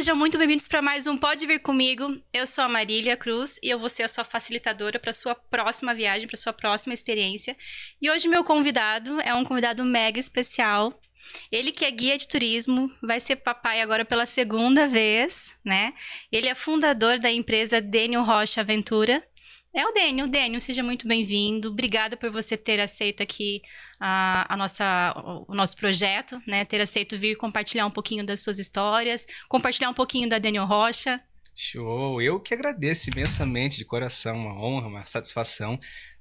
sejam muito bem-vindos para mais um Pode Vir Comigo. Eu sou a Marília Cruz e eu vou ser a sua facilitadora para sua próxima viagem, para sua próxima experiência. E hoje meu convidado é um convidado mega especial. Ele que é guia de turismo, vai ser papai agora pela segunda vez, né? Ele é fundador da empresa Dênio Rocha Aventura. É o Dênio. Dênio, seja muito bem-vindo. Obrigada por você ter aceito aqui o nosso projeto, né? Ter aceito vir compartilhar um pouquinho das suas histórias, compartilhar um pouquinho da Dênio Rocha. Show! Eu que agradeço imensamente, de coração, uma honra, uma satisfação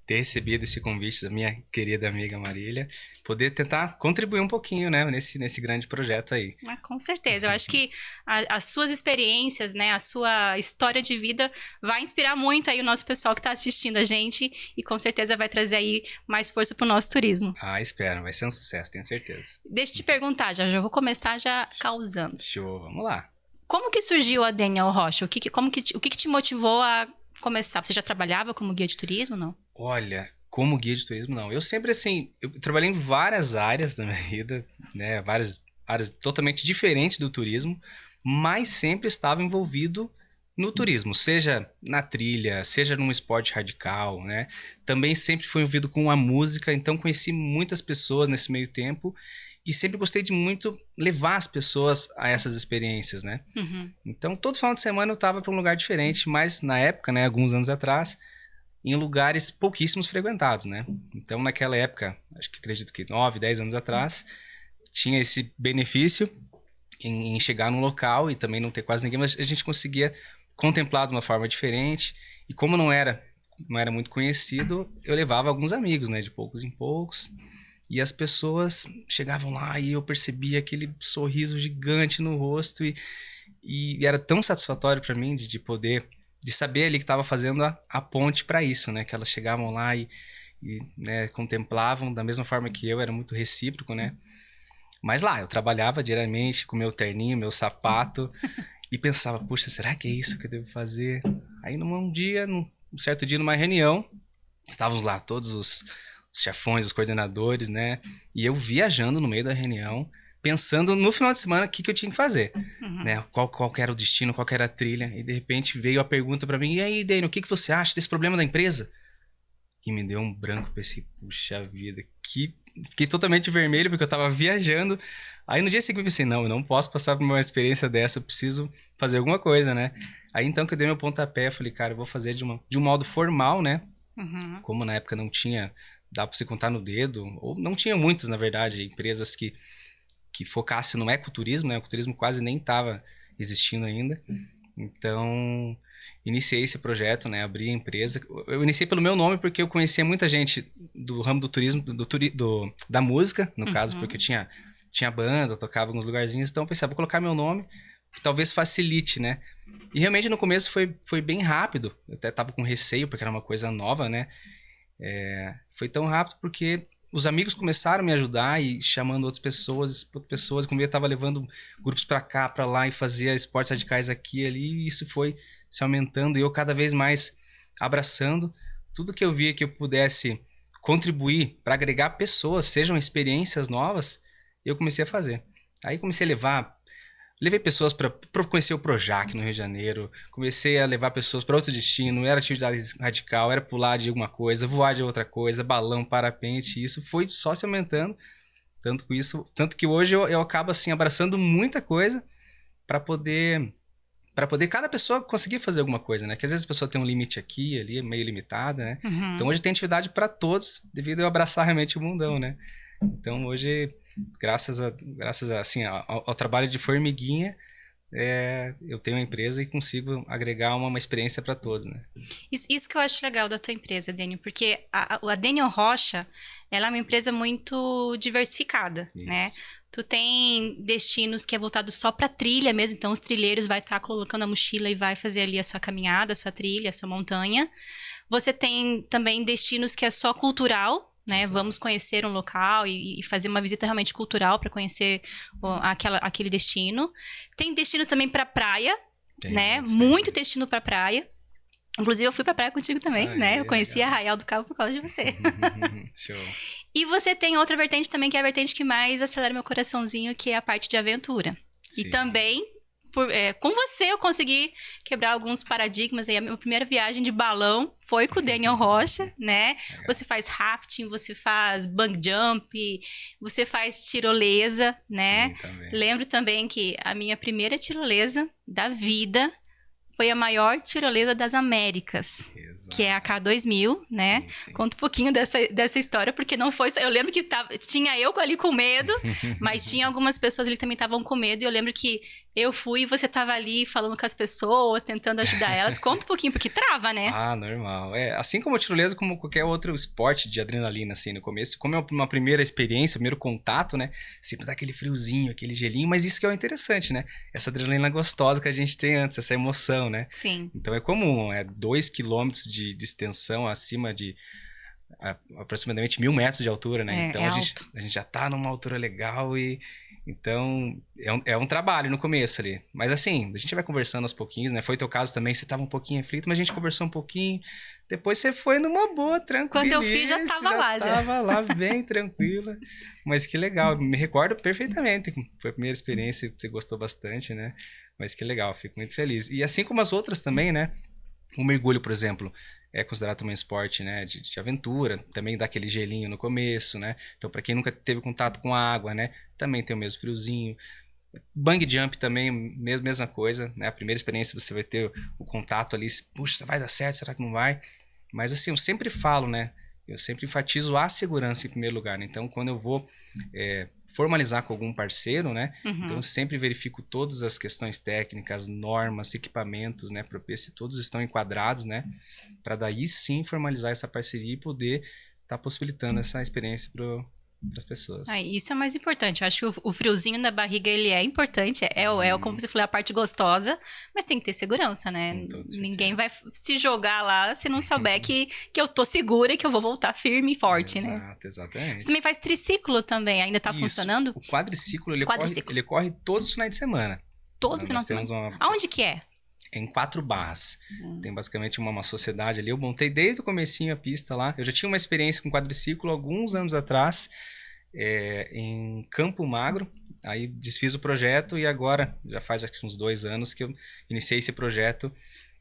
ter recebido esse convite da minha querida amiga Marília, poder tentar contribuir um pouquinho, né, nesse grande projeto aí. Mas, com certeza, eu acho que as suas experiências, né, a sua história de vida vai inspirar muito aí o nosso pessoal que está assistindo a gente e com certeza vai trazer aí mais força para o nosso turismo. Ah, espero, vai ser um sucesso, tenho certeza. Deixa eu te perguntar, já vou começar já causando. Show, vamos lá. Como que surgiu a Dênio Rocha? O que te motivou a começar? Você já trabalhava como guia de turismo, não? Olha, como guia de turismo, não. Eu sempre, assim, eu trabalhei em várias áreas da minha vida, né? Várias áreas totalmente diferentes do turismo, mas sempre estava envolvido no turismo, seja na trilha, seja num esporte radical, né? Também sempre fui envolvido com a música, então conheci muitas pessoas nesse meio tempo e sempre gostei de muito levar as pessoas a essas experiências, né? Uhum. Então, todo final de semana eu estava para um lugar diferente, mas na época, né, alguns anos atrás, em lugares pouquíssimos frequentados, né? Então, naquela época, acredito que 9, 10 anos atrás, tinha esse benefício em chegar num local e também não ter quase ninguém, mas a gente conseguia contemplar de uma forma diferente. E como não era muito conhecido, eu levava alguns amigos, né? De poucos em poucos. E as pessoas chegavam lá e eu percebia aquele sorriso gigante no rosto e era tão satisfatório para mim de poder... de saber ali que estava fazendo a ponte para isso, né? Que elas chegavam lá e né, contemplavam da mesma forma que eu, era muito recíproco, né? Mas lá, eu trabalhava diariamente com meu terninho, meu sapato e pensava, puxa, será que é isso que eu devo fazer? Aí num certo dia, numa reunião, estávamos lá todos os chefões, os coordenadores, né? E eu viajando no meio da reunião, pensando no final de semana o que eu tinha que fazer, né? Qual que era o destino, qual que era a trilha. E de repente veio a pergunta pra mim, e aí, Dênio, o que você acha desse problema da empresa? E me deu um branco, pensei, puxa vida, fiquei totalmente vermelho porque eu tava viajando. Aí no dia seguinte eu pensei, não, eu não posso passar por uma experiência dessa, eu preciso fazer alguma coisa, né? Aí então que eu dei meu pontapé, eu falei, cara, eu vou fazer de um modo formal, né? Uhum. Como na época não tinha, dá pra você contar no dedo, ou não tinha muitas, na verdade, empresas que focasse no ecoturismo, né? O ecoturismo quase nem estava existindo ainda. Então, iniciei esse projeto, né? Abri a empresa. Eu iniciei pelo meu nome porque eu conhecia muita gente do ramo do turismo, da música, no caso, porque eu tinha banda, eu tocava em alguns lugarzinhos. Então, eu pensei, vou colocar meu nome, que talvez facilite, né? E realmente no começo foi bem rápido. Eu até estava com receio, porque era uma coisa nova, né? Foi tão rápido porque... os amigos começaram a me ajudar e chamando outras pessoas, como eu estava levando grupos para cá, para lá e fazia esportes radicais aqui e ali, e isso foi se aumentando e eu cada vez mais abraçando tudo que eu via que eu pudesse contribuir para agregar pessoas, sejam experiências novas, eu comecei a fazer. Aí comecei a levei pessoas para conhecer o Projac no Rio de Janeiro, comecei a levar pessoas para outro destino, era atividade radical, era pular de alguma coisa, voar de outra coisa, balão, parapente, isso foi só se aumentando, tanto que hoje eu acabo assim abraçando muita coisa para poder cada pessoa conseguir fazer alguma coisa, né? Que às vezes a pessoa tem um limite aqui, ali, meio limitada, né? Uhum. Então hoje tem atividade para todos, devido a eu abraçar realmente o mundão, né? Então hoje, graças assim, ao trabalho de formiguinha, eu tenho uma empresa e consigo agregar uma experiência para todos, né? Isso que eu acho legal da tua empresa, Dênio, porque a Dênio Rocha, ela é uma empresa muito diversificada, Isso. né? Tu tem destinos que é voltado só para trilha mesmo, então os trilheiros vai estar colocando a mochila e vai fazer ali a sua caminhada, a sua trilha, a sua montanha. Você tem também destinos que é só cultural, né? Exato. Vamos conhecer um local e fazer uma visita realmente cultural para conhecer aquele destino. Tem destinos também para praia, né? Muito destino para praia. Inclusive, eu fui pra praia contigo também, né? Eu conheci a Arraial do Cabo por causa de você. Show. E você tem outra vertente também, que é a vertente que mais acelera meu coraçãozinho, que é a parte de aventura. Sim. E também com você eu consegui quebrar alguns paradigmas. Aí a minha primeira viagem de balão foi com o Daniel Rocha, né? Legal. Você faz rafting, você faz bungee jump, você faz tirolesa, né? Sim, também. Lembro também que a minha primeira tirolesa da vida foi a maior tirolesa das Américas, Exato. que é a K2000, né? Sim, sim. Conta um pouquinho dessa história, porque não foi só... Eu lembro que tinha eu ali com medo, mas tinha algumas pessoas ali que também estavam com medo, e eu lembro que eu fui e você estava ali falando com as pessoas, tentando ajudar elas. Conta um pouquinho, porque trava, né? Ah, normal. Assim como a tirolesa, como qualquer outro esporte de adrenalina, assim, no começo. Como é uma primeira experiência, primeiro contato, né? Sempre dá aquele friozinho, aquele gelinho, mas isso que é o interessante, né? Essa adrenalina gostosa que a gente tem antes, essa emoção, né? Sim. Então é comum, 2 quilômetros de extensão acima de aproximadamente 1.000 metros de altura, né? Então a gente já tá numa altura legal e... Então, é um trabalho no começo ali. Mas assim, a gente vai conversando aos pouquinhos, né? Foi teu caso também, você tava um pouquinho aflito, mas a gente conversou um pouquinho. Depois você foi numa boa, tranquila. Quando eu fiz, já tava lá. Já tava lá, bem tranquila. Mas que legal, me recordo perfeitamente. Foi a primeira experiência, você gostou bastante, né? Mas que legal, fico muito feliz. E assim como as outras também, né? O mergulho, por exemplo, é considerado também um esporte, né, de aventura, também dá aquele gelinho no começo, né? Então, para quem nunca teve contato com a água, né, também tem o mesmo friozinho. Bungee jump também, mesma coisa, né? A primeira experiência você vai ter o contato ali, puxa, vai dar certo, será que não vai? Mas assim, eu sempre falo, né? Eu sempre enfatizo a segurança em primeiro lugar, né? Então, quando eu vou formalizar com algum parceiro, né? Uhum. Então, eu sempre verifico todas as questões técnicas, normas, equipamentos, né? Para ver se todos estão enquadrados, né? Para daí sim formalizar essa parceria e poder estar possibilitando essa experiência para as pessoas. Isso é mais importante. Eu acho que o friozinho na barriga, ele é importante. Como você falou, a parte gostosa, mas tem que ter segurança, né? Ninguém vai se jogar lá se não souber que eu tô segura e que eu vou voltar firme e forte, né? Exatamente. Você também faz triciclo também, ainda tá funcionando? O quadriciclo, ele corre todos os finais de semana. Todo final de semana? Aonde que é? Em 4 barras. Tem basicamente uma sociedade ali. Eu montei desde o comecinho a pista lá. Eu já tinha uma experiência com quadriciclo alguns anos atrás, em Campo Magro. Aí desfiz o projeto e agora, já faz uns 2 anos que eu iniciei esse projeto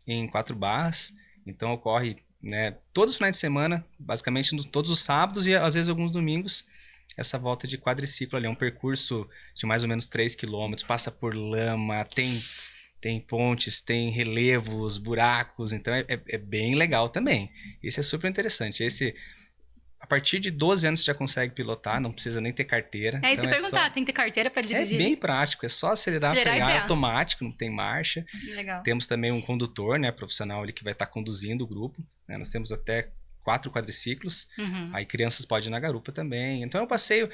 em 4 barras. Então ocorre, né, todos os finais de semana, basicamente todos os sábados e às vezes alguns domingos, essa volta de quadriciclo ali. É um percurso de mais ou menos 3 quilômetros, passa por lama, tem pontes, tem relevos, buracos, então é bem legal também. Esse é super interessante. A partir de 12 anos você já consegue pilotar, não precisa nem ter carteira. Isso que eu ia perguntar, tem que ter carteira para dirigir? É bem prático, é só acelerar frear, automático, não tem marcha. Legal. Temos também um condutor, né, profissional ali que vai estar conduzindo o grupo. Né? Nós temos até 4 quadriciclos, aí crianças podem ir na garupa também. Então é um passeio...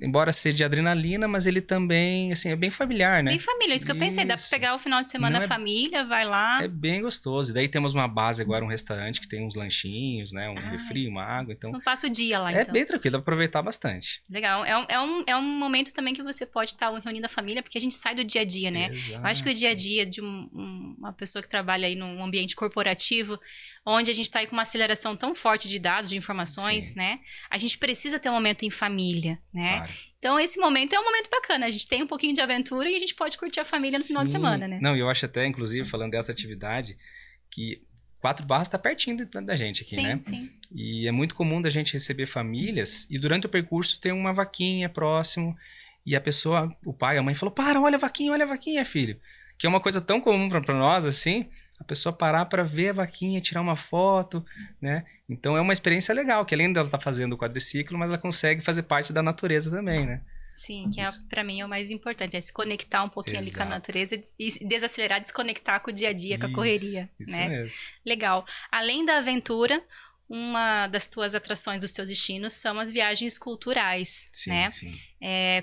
Embora seja de adrenalina, mas ele também, assim, é bem familiar, né? Bem família, isso que eu pensei. Dá pra pegar o final de semana família, vai lá. É bem gostoso. E daí temos uma base agora, um restaurante que tem uns lanchinhos, né? Um refri, uma água. Então passa o dia lá, então. É bem tranquilo, dá pra aproveitar bastante. Legal. É um momento também que você pode estar reunindo a família, porque a gente sai do dia a dia, né? Exato. Eu acho que o dia a dia de uma pessoa que trabalha aí num ambiente corporativo, onde a gente tá aí com uma aceleração tão forte de dados, de informações, né? A gente precisa ter um momento em família, né? Claro. Então, esse momento é um momento bacana. A gente tem um pouquinho de aventura e a gente pode curtir a família no final de semana, né? Não, eu acho até, inclusive, falando dessa atividade, que 4 barras tá pertinho da gente aqui, né? Sim. E é muito comum da gente receber famílias e durante o percurso tem uma vaquinha próximo e a pessoa, o pai, a mãe falou, olha a vaquinha, filho. Que é uma coisa tão comum para nós, assim, a pessoa parar para ver a vaquinha, tirar uma foto, né? Então é uma experiência legal, que além dela estar fazendo o quadriciclo, mas ela consegue fazer parte da natureza também, né? Sim, que para mim é o mais importante, é se conectar um pouquinho ali com a natureza e desacelerar, desconectar com o dia a dia, com a correria, isso né? Mesmo. Legal. Além da aventura, uma das tuas atrações, dos teus destinos, são as viagens culturais, né? Sim.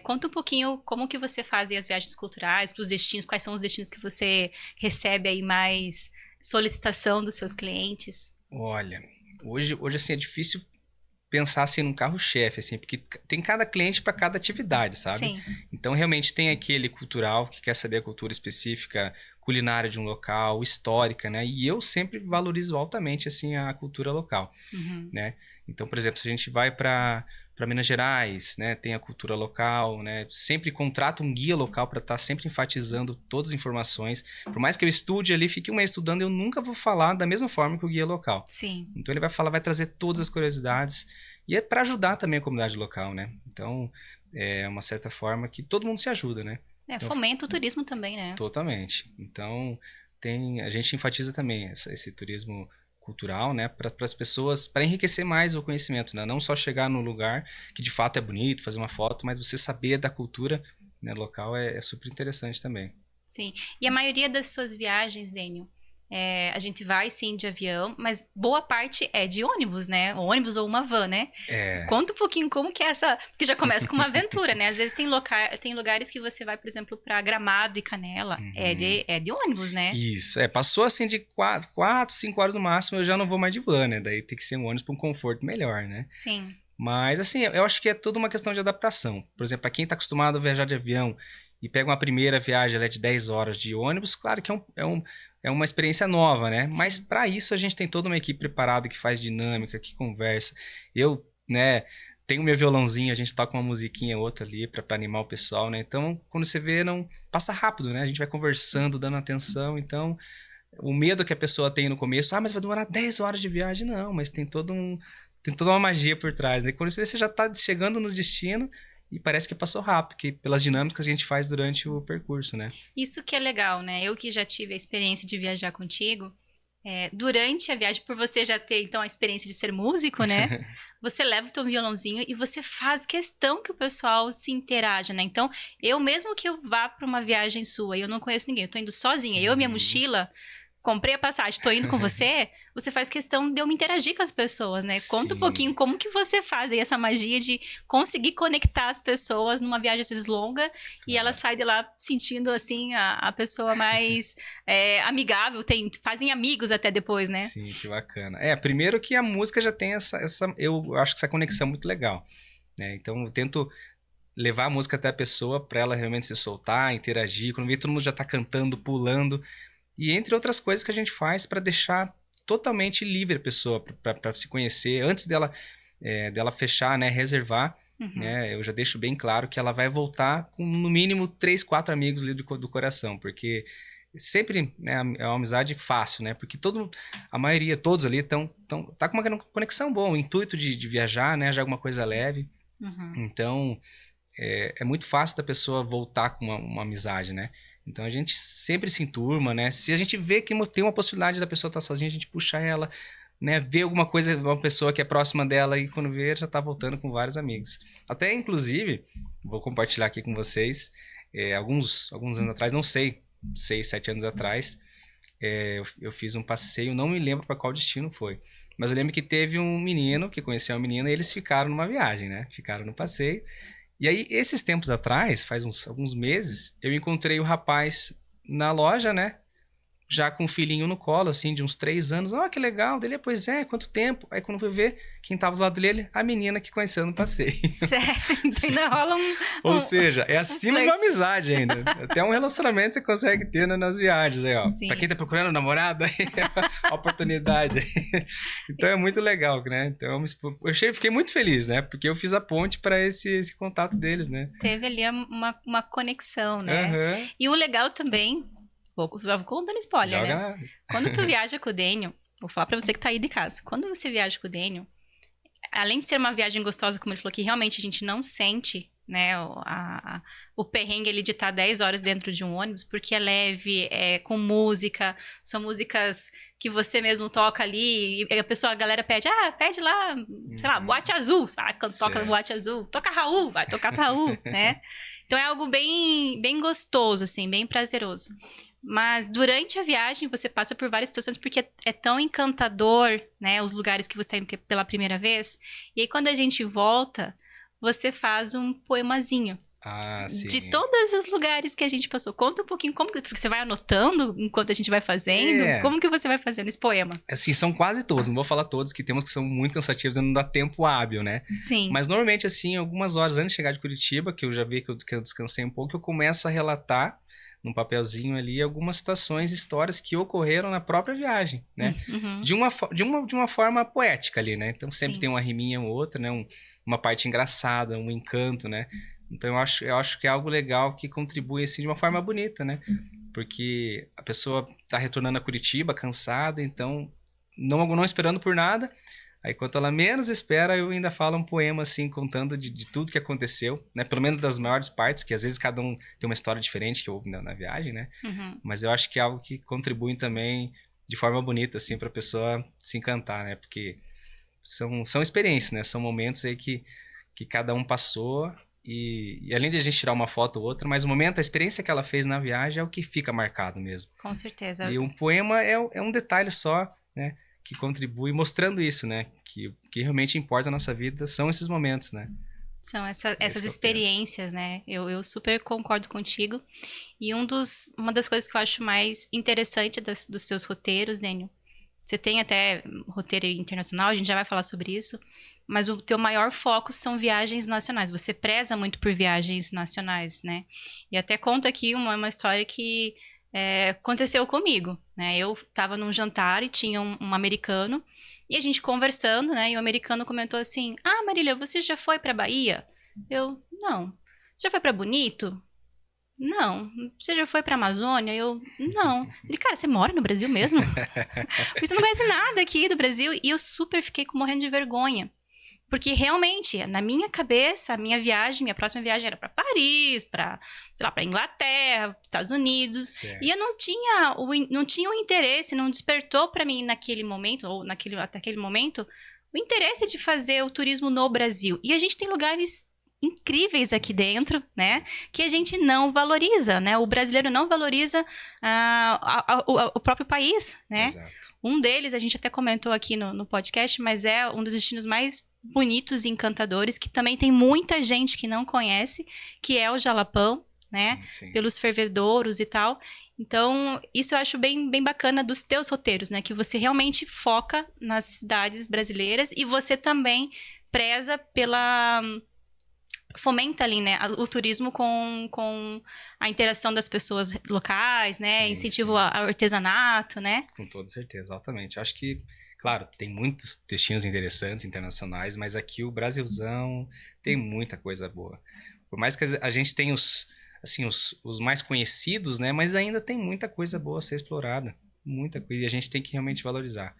Conta um pouquinho como que você faz as viagens culturais, para os destinos, quais são os destinos que você recebe aí mais solicitação dos seus clientes? Olha, hoje assim, é difícil pensar assim num carro-chefe, assim, porque tem cada cliente para cada atividade, sabe? Sim. Então, realmente tem aquele cultural que quer saber a cultura específica, culinária de um local, histórica, né? E eu sempre valorizo altamente, assim, a cultura local, né? Então, por exemplo, se a gente vai para para Minas Gerais, né? Tem a cultura local, né? Sempre contrato um guia local para estar sempre enfatizando todas as informações. Por mais que eu estude ali, fique um mês estudando, eu nunca vou falar da mesma forma que o guia local. Sim. Então ele vai falar, vai trazer todas as curiosidades e é para ajudar também a comunidade local, né? Então é uma certa forma que todo mundo se ajuda, né? Então, Fomenta o turismo também, né? Totalmente. Então a gente enfatiza também esse turismo cultural, né, para as pessoas, para enriquecer mais o conhecimento, né, não só chegar no lugar que de fato é bonito, fazer uma foto, mas você saber da cultura, né, local é super interessante também. Sim, e a maioria das suas viagens, Daniel, a gente vai sim de avião, mas boa parte é de ônibus, né? Ônibus ou uma van, né? Conta um pouquinho como que é essa... Porque já começa com uma aventura, né? Às vezes tem lugares que você vai, por exemplo, para Gramado e Canela. Uhum. É de ônibus, né? Isso, passou assim de 4, 5 horas no máximo, eu já não vou mais de van, né? Daí tem que ser um ônibus para um conforto melhor, né? Sim. Mas assim, eu acho que é tudo uma questão de adaptação. Por exemplo, para quem está acostumado a viajar de avião e pega uma primeira viagem de 10 horas de ônibus, claro que é uma experiência nova, né? Sim. Mas para isso a gente tem toda uma equipe preparada que faz dinâmica, que conversa. Eu, né, tenho meu violãozinho, a gente toca uma musiquinha outra ali para animar o pessoal, né? Então, quando você vê, não passa rápido, né? A gente vai conversando, dando atenção. Então, o medo que a pessoa tem no começo, mas vai demorar 10 horas de viagem. Não, mas tem toda uma magia por trás, né? Quando você vê, você já tá chegando no destino e parece que passou rápido, que pelas dinâmicas que a gente faz durante o percurso, né? Isso que é legal, né? Eu que já tive a experiência de viajar contigo, durante a viagem, por você já ter, então, a experiência de ser músico, né? Você leva o teu violãozinho e você faz questão que o pessoal se interaja, né? Então, eu mesmo que eu vá para uma viagem sua e eu não conheço ninguém, eu tô indo sozinha, eu e minha mochila... Comprei a passagem, tô indo com você, você faz questão de eu me interagir com as pessoas, né? Sim. Conta um pouquinho como que você faz aí essa magia de conseguir conectar as pessoas numa viagem às longa e ela sai de lá sentindo, assim, a pessoa mais amigável, fazem amigos até depois, né? Sim, que bacana. Primeiro que a música já tem eu acho que essa conexão é muito legal, né? Então eu tento levar a música até a pessoa para ela realmente se soltar, interagir, quando vê todo mundo já tá cantando, pulando. E entre outras coisas que a gente faz para deixar totalmente livre a pessoa para se conhecer. Antes dela fechar, né, reservar, né, eu já deixo bem claro que ela vai voltar com no mínimo 3, 4 amigos ali do coração, porque sempre, né, é uma amizade fácil, né, porque a maioria, todos ali tá com uma conexão boa, o intuito de viajar, né, já alguma coisa leve. Então, é muito fácil da pessoa voltar com uma amizade, né. Então a gente sempre se enturma, né? Se a gente vê que tem uma possibilidade da pessoa estar sozinha, a gente puxa ela, né? Ver alguma coisa, uma pessoa que é próxima dela e quando vê, já tá voltando com vários amigos. Até, inclusive, vou compartilhar aqui com vocês, alguns anos atrás, não sei, 6, 7 anos atrás, eu fiz um passeio, não me lembro para qual destino foi, mas eu lembro que teve um menino que conheceu uma menina e eles ficaram numa viagem, né? Ficaram no passeio. E aí, esses tempos atrás, faz alguns meses, eu encontrei o rapaz na loja, né? Já com um filhinho no colo, assim, de uns 3 anos. Que legal. Dele, pois quanto tempo? Aí, quando eu fui ver, quem tava do lado dele, a menina que conheceu no passeio. Sério? Então ainda rola Ou seja, é acima de uma amizade ainda. Até um relacionamento você consegue ter nas viagens, aí, ó. Sim. Pra quem tá procurando namorado, aí a oportunidade. Então, é muito legal, né? Então, fiquei muito feliz, né? Porque eu fiz a ponte para esse contato deles, né? Teve ali uma conexão, né? E o legal também... Vou contando spoiler, né? Quando tu viaja com o Daniel, vou falar pra você que tá aí de casa. Quando você viaja com o Daniel, além de ser uma viagem gostosa, como ele falou, que realmente a gente não sente, né, o perrengue ali de estar 10 horas dentro de um ônibus, porque é leve, com música, são músicas que você mesmo toca ali, e a galera pede lá, sei lá, Boate Azul, quando toca Boate Azul, toca Raul, vai tocar Raul, né? Então é algo bem, bem gostoso, assim, bem prazeroso. Mas durante a viagem você passa por várias situações porque é tão encantador, né? Os lugares que você está indo pela primeira vez. E aí quando a gente volta, você faz um poemazinho. Sim. De todos os lugares que a gente passou. Conta um pouquinho porque você vai anotando enquanto a gente vai fazendo. Como que você vai fazendo esse poema? Assim, são quase todos. Não vou falar todos, que tem uns que são muito cansativos e não dá tempo hábil, né? Sim. Mas normalmente, assim, algumas horas antes de chegar de Curitiba, que eu já vi que eu descansei um pouco, eu começo a relatar, num papelzinho ali algumas situações, histórias que ocorreram na própria viagem, né? Uhum. De uma forma poética ali, né? Então sempre Sim. tem uma riminha ou outra, né? Uma parte engraçada, um encanto, né? Então eu acho que é algo legal que contribui assim de uma forma bonita, né? Porque a pessoa tá retornando a Curitiba cansada, então não esperando por nada. Aí, quando ela menos espera, eu ainda falo um poema, assim, contando de tudo que aconteceu, né? Pelo menos das maiores partes, que às vezes cada um tem uma história diferente que houve na viagem, né? Uhum. Mas eu acho que é algo que contribui também de forma bonita, assim, pra pessoa se encantar, né? Porque são experiências, né? São momentos aí que cada um passou e além de a gente tirar uma foto ou outra, mas o momento, a experiência que ela fez na viagem é o que fica marcado mesmo. Com certeza. E um poema é um detalhe só, né? Que contribui mostrando isso, né? Que o que realmente importa na nossa vida são esses momentos, né? São essas Esse que eu penso. experiências, né? Eu super concordo contigo. E uma das coisas que eu acho mais interessante dos seus roteiros, Daniel, você tem até roteiro internacional, a gente já vai falar sobre isso, mas o teu maior foco são viagens nacionais. Você preza muito por viagens nacionais, né? E até conta aqui uma história que aconteceu comigo, né? Eu estava num jantar e tinha um americano e a gente conversando, né? E o americano comentou assim: "Ah, Marília, você já foi pra Bahia?" Eu: "Não." "Você já foi pra Bonito?" "Não." "Você já foi pra Amazônia?" Eu: "Não." Ele: "Cara, você mora no Brasil mesmo?" Porque você não conhece nada aqui do Brasil. E eu super fiquei morrendo de vergonha. Porque realmente, na minha cabeça, a minha próxima viagem era para Paris, para, sei lá, para Inglaterra, Estados Unidos. Certo. E eu não tinha o interesse, não despertou para mim naquele momento, ou até aquele momento, o interesse de fazer o turismo no Brasil. E a gente tem lugares incríveis aqui dentro, né? Que a gente não valoriza, né? O brasileiro não valoriza o próprio país, né? Exato. Um deles, a gente até comentou aqui no podcast, mas é um dos destinos mais bonitos e encantadores, que também tem muita gente que não conhece, que é o Jalapão, né? Sim, sim. Pelos fervedouros e tal. Então, isso eu acho bem, bem bacana dos teus roteiros, né? Que você realmente foca nas cidades brasileiras e você também preza fomenta ali, né, o turismo com a interação das pessoas locais, né, Sim, incentivo sim. ao artesanato, né? Com toda certeza, altamente. Eu acho que, claro, tem muitos destinos interessantes internacionais, mas aqui o Brasilzão tem muita coisa boa. Por mais que a gente tenha os mais conhecidos, né, mas ainda tem muita coisa boa a ser explorada. Muita coisa, e a gente tem que realmente valorizar.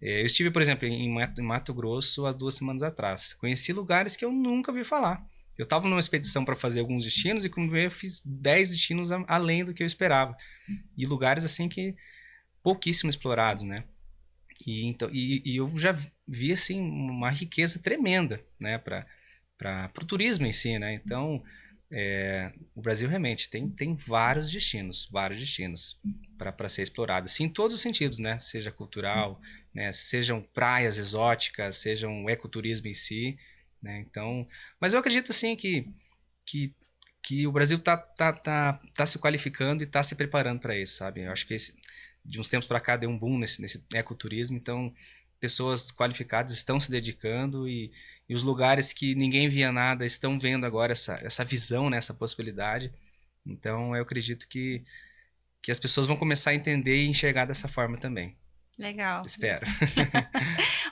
Eu estive, por exemplo, em Mato Grosso há 2 semanas atrás. Conheci lugares que eu nunca ouvi falar. Eu estava numa expedição para fazer alguns destinos e quando eu fiz 10 destinos além do que eu esperava. E lugares assim que pouquíssimo explorados, né? E eu já vi assim uma riqueza tremenda, né, para o turismo em si, né? Então, o Brasil realmente tem vários destinos para ser explorado, sim, em todos os sentidos, né? Seja cultural, né? Sejam praias exóticas, sejam ecoturismo em si, né? Então, mas eu acredito assim que o Brasil tá se qualificando e tá se preparando para isso, sabe? Eu acho que de uns tempos para cá deu um boom nesse ecoturismo, então pessoas qualificadas estão se dedicando e os lugares que ninguém via nada estão vendo agora essa visão, né, essa possibilidade. Então eu acredito que as pessoas vão começar a entender e enxergar dessa forma também. Legal. Espero.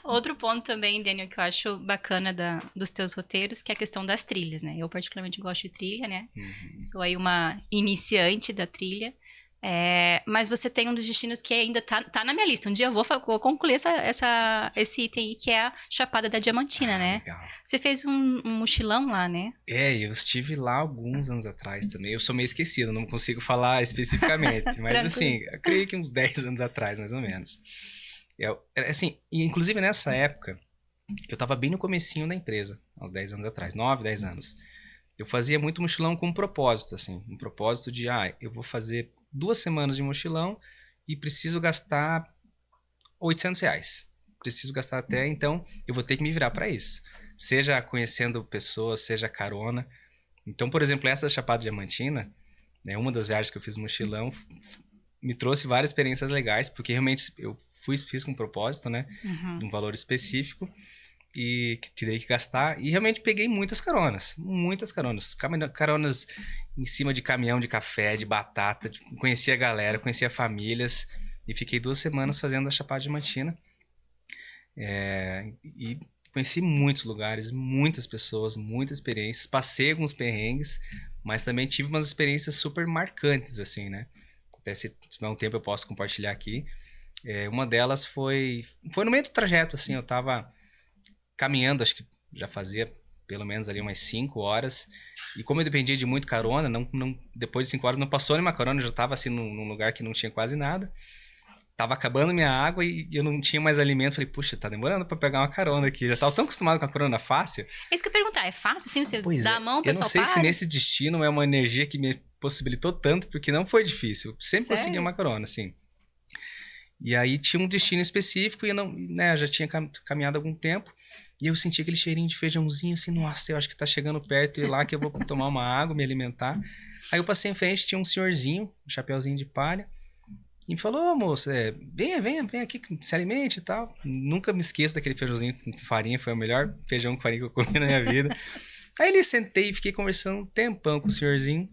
Outro ponto também, Daniel, que eu acho bacana dos teus roteiros, que é a questão das trilhas, né? Eu particularmente gosto de trilha, né? Sou aí uma iniciante da trilha. Mas você tem um dos destinos que ainda tá na minha lista. Um dia eu vou concluir esse item aí, que é a Chapada da Diamantina, né? Legal. Você fez um mochilão lá, né? Eu estive lá alguns anos atrás também. Eu sou meio esquecido, não consigo falar especificamente. Mas assim, eu creio que uns 10 anos atrás, mais ou menos. Assim, inclusive nessa época, eu tava bem no comecinho da empresa, há uns 10 anos atrás, 9, 10 anos. Eu fazia muito mochilão com um propósito, assim. Um propósito de, eu vou fazer 2 semanas de mochilão e preciso gastar R$800. Preciso gastar até, então eu vou ter que me virar para isso. Seja conhecendo pessoas, seja carona. Então, por exemplo, essa Chapada Diamantina, né, uma das viagens que eu fiz no mochilão, me trouxe várias experiências legais, porque realmente eu fiz com propósito, né? De um valor específico e que terei que gastar. E realmente peguei muitas caronas. Muitas caronas. Caronas em cima de caminhão de café, de batata, conheci a galera, conheci famílias e fiquei 2 semanas fazendo a Chapada Diamantina. E conheci muitos lugares, muitas pessoas, muitas experiências, passei alguns perrengues, mas também tive umas experiências super marcantes, assim, né? Até se tiver um tempo eu posso compartilhar aqui. Uma delas foi no meio do trajeto, assim, eu tava caminhando, acho que já fazia pelo menos ali umas 5 horas, e como eu dependia de muito carona, depois de 5 horas não passou nenhuma carona, eu já tava assim num lugar que não tinha quase nada, tava acabando minha água e eu não tinha mais alimento, falei, puxa, tá demorando pra pegar uma carona aqui, já tava tão acostumado com a carona fácil. É isso que eu ia perguntar, é fácil assim, você dá a mão, o eu não pessoal sei para? se nesse destino é uma energia que me possibilitou tanto, porque não foi difícil, eu sempre Sério? consegui uma carona, assim. E aí tinha um destino específico e eu não, né, já tinha caminhado há algum tempo. E eu senti aquele cheirinho de feijãozinho, assim, nossa, eu acho que tá chegando perto e lá que eu vou tomar uma água, me alimentar. Aí eu passei em frente, tinha um senhorzinho, um chapeuzinho de palha, e me falou, ô moço, venha aqui, se alimente e tal. Nunca me esqueço daquele feijãozinho com farinha, foi o melhor feijão com farinha que eu comi na minha vida. Aí ele sentei e fiquei conversando um tempão com o senhorzinho,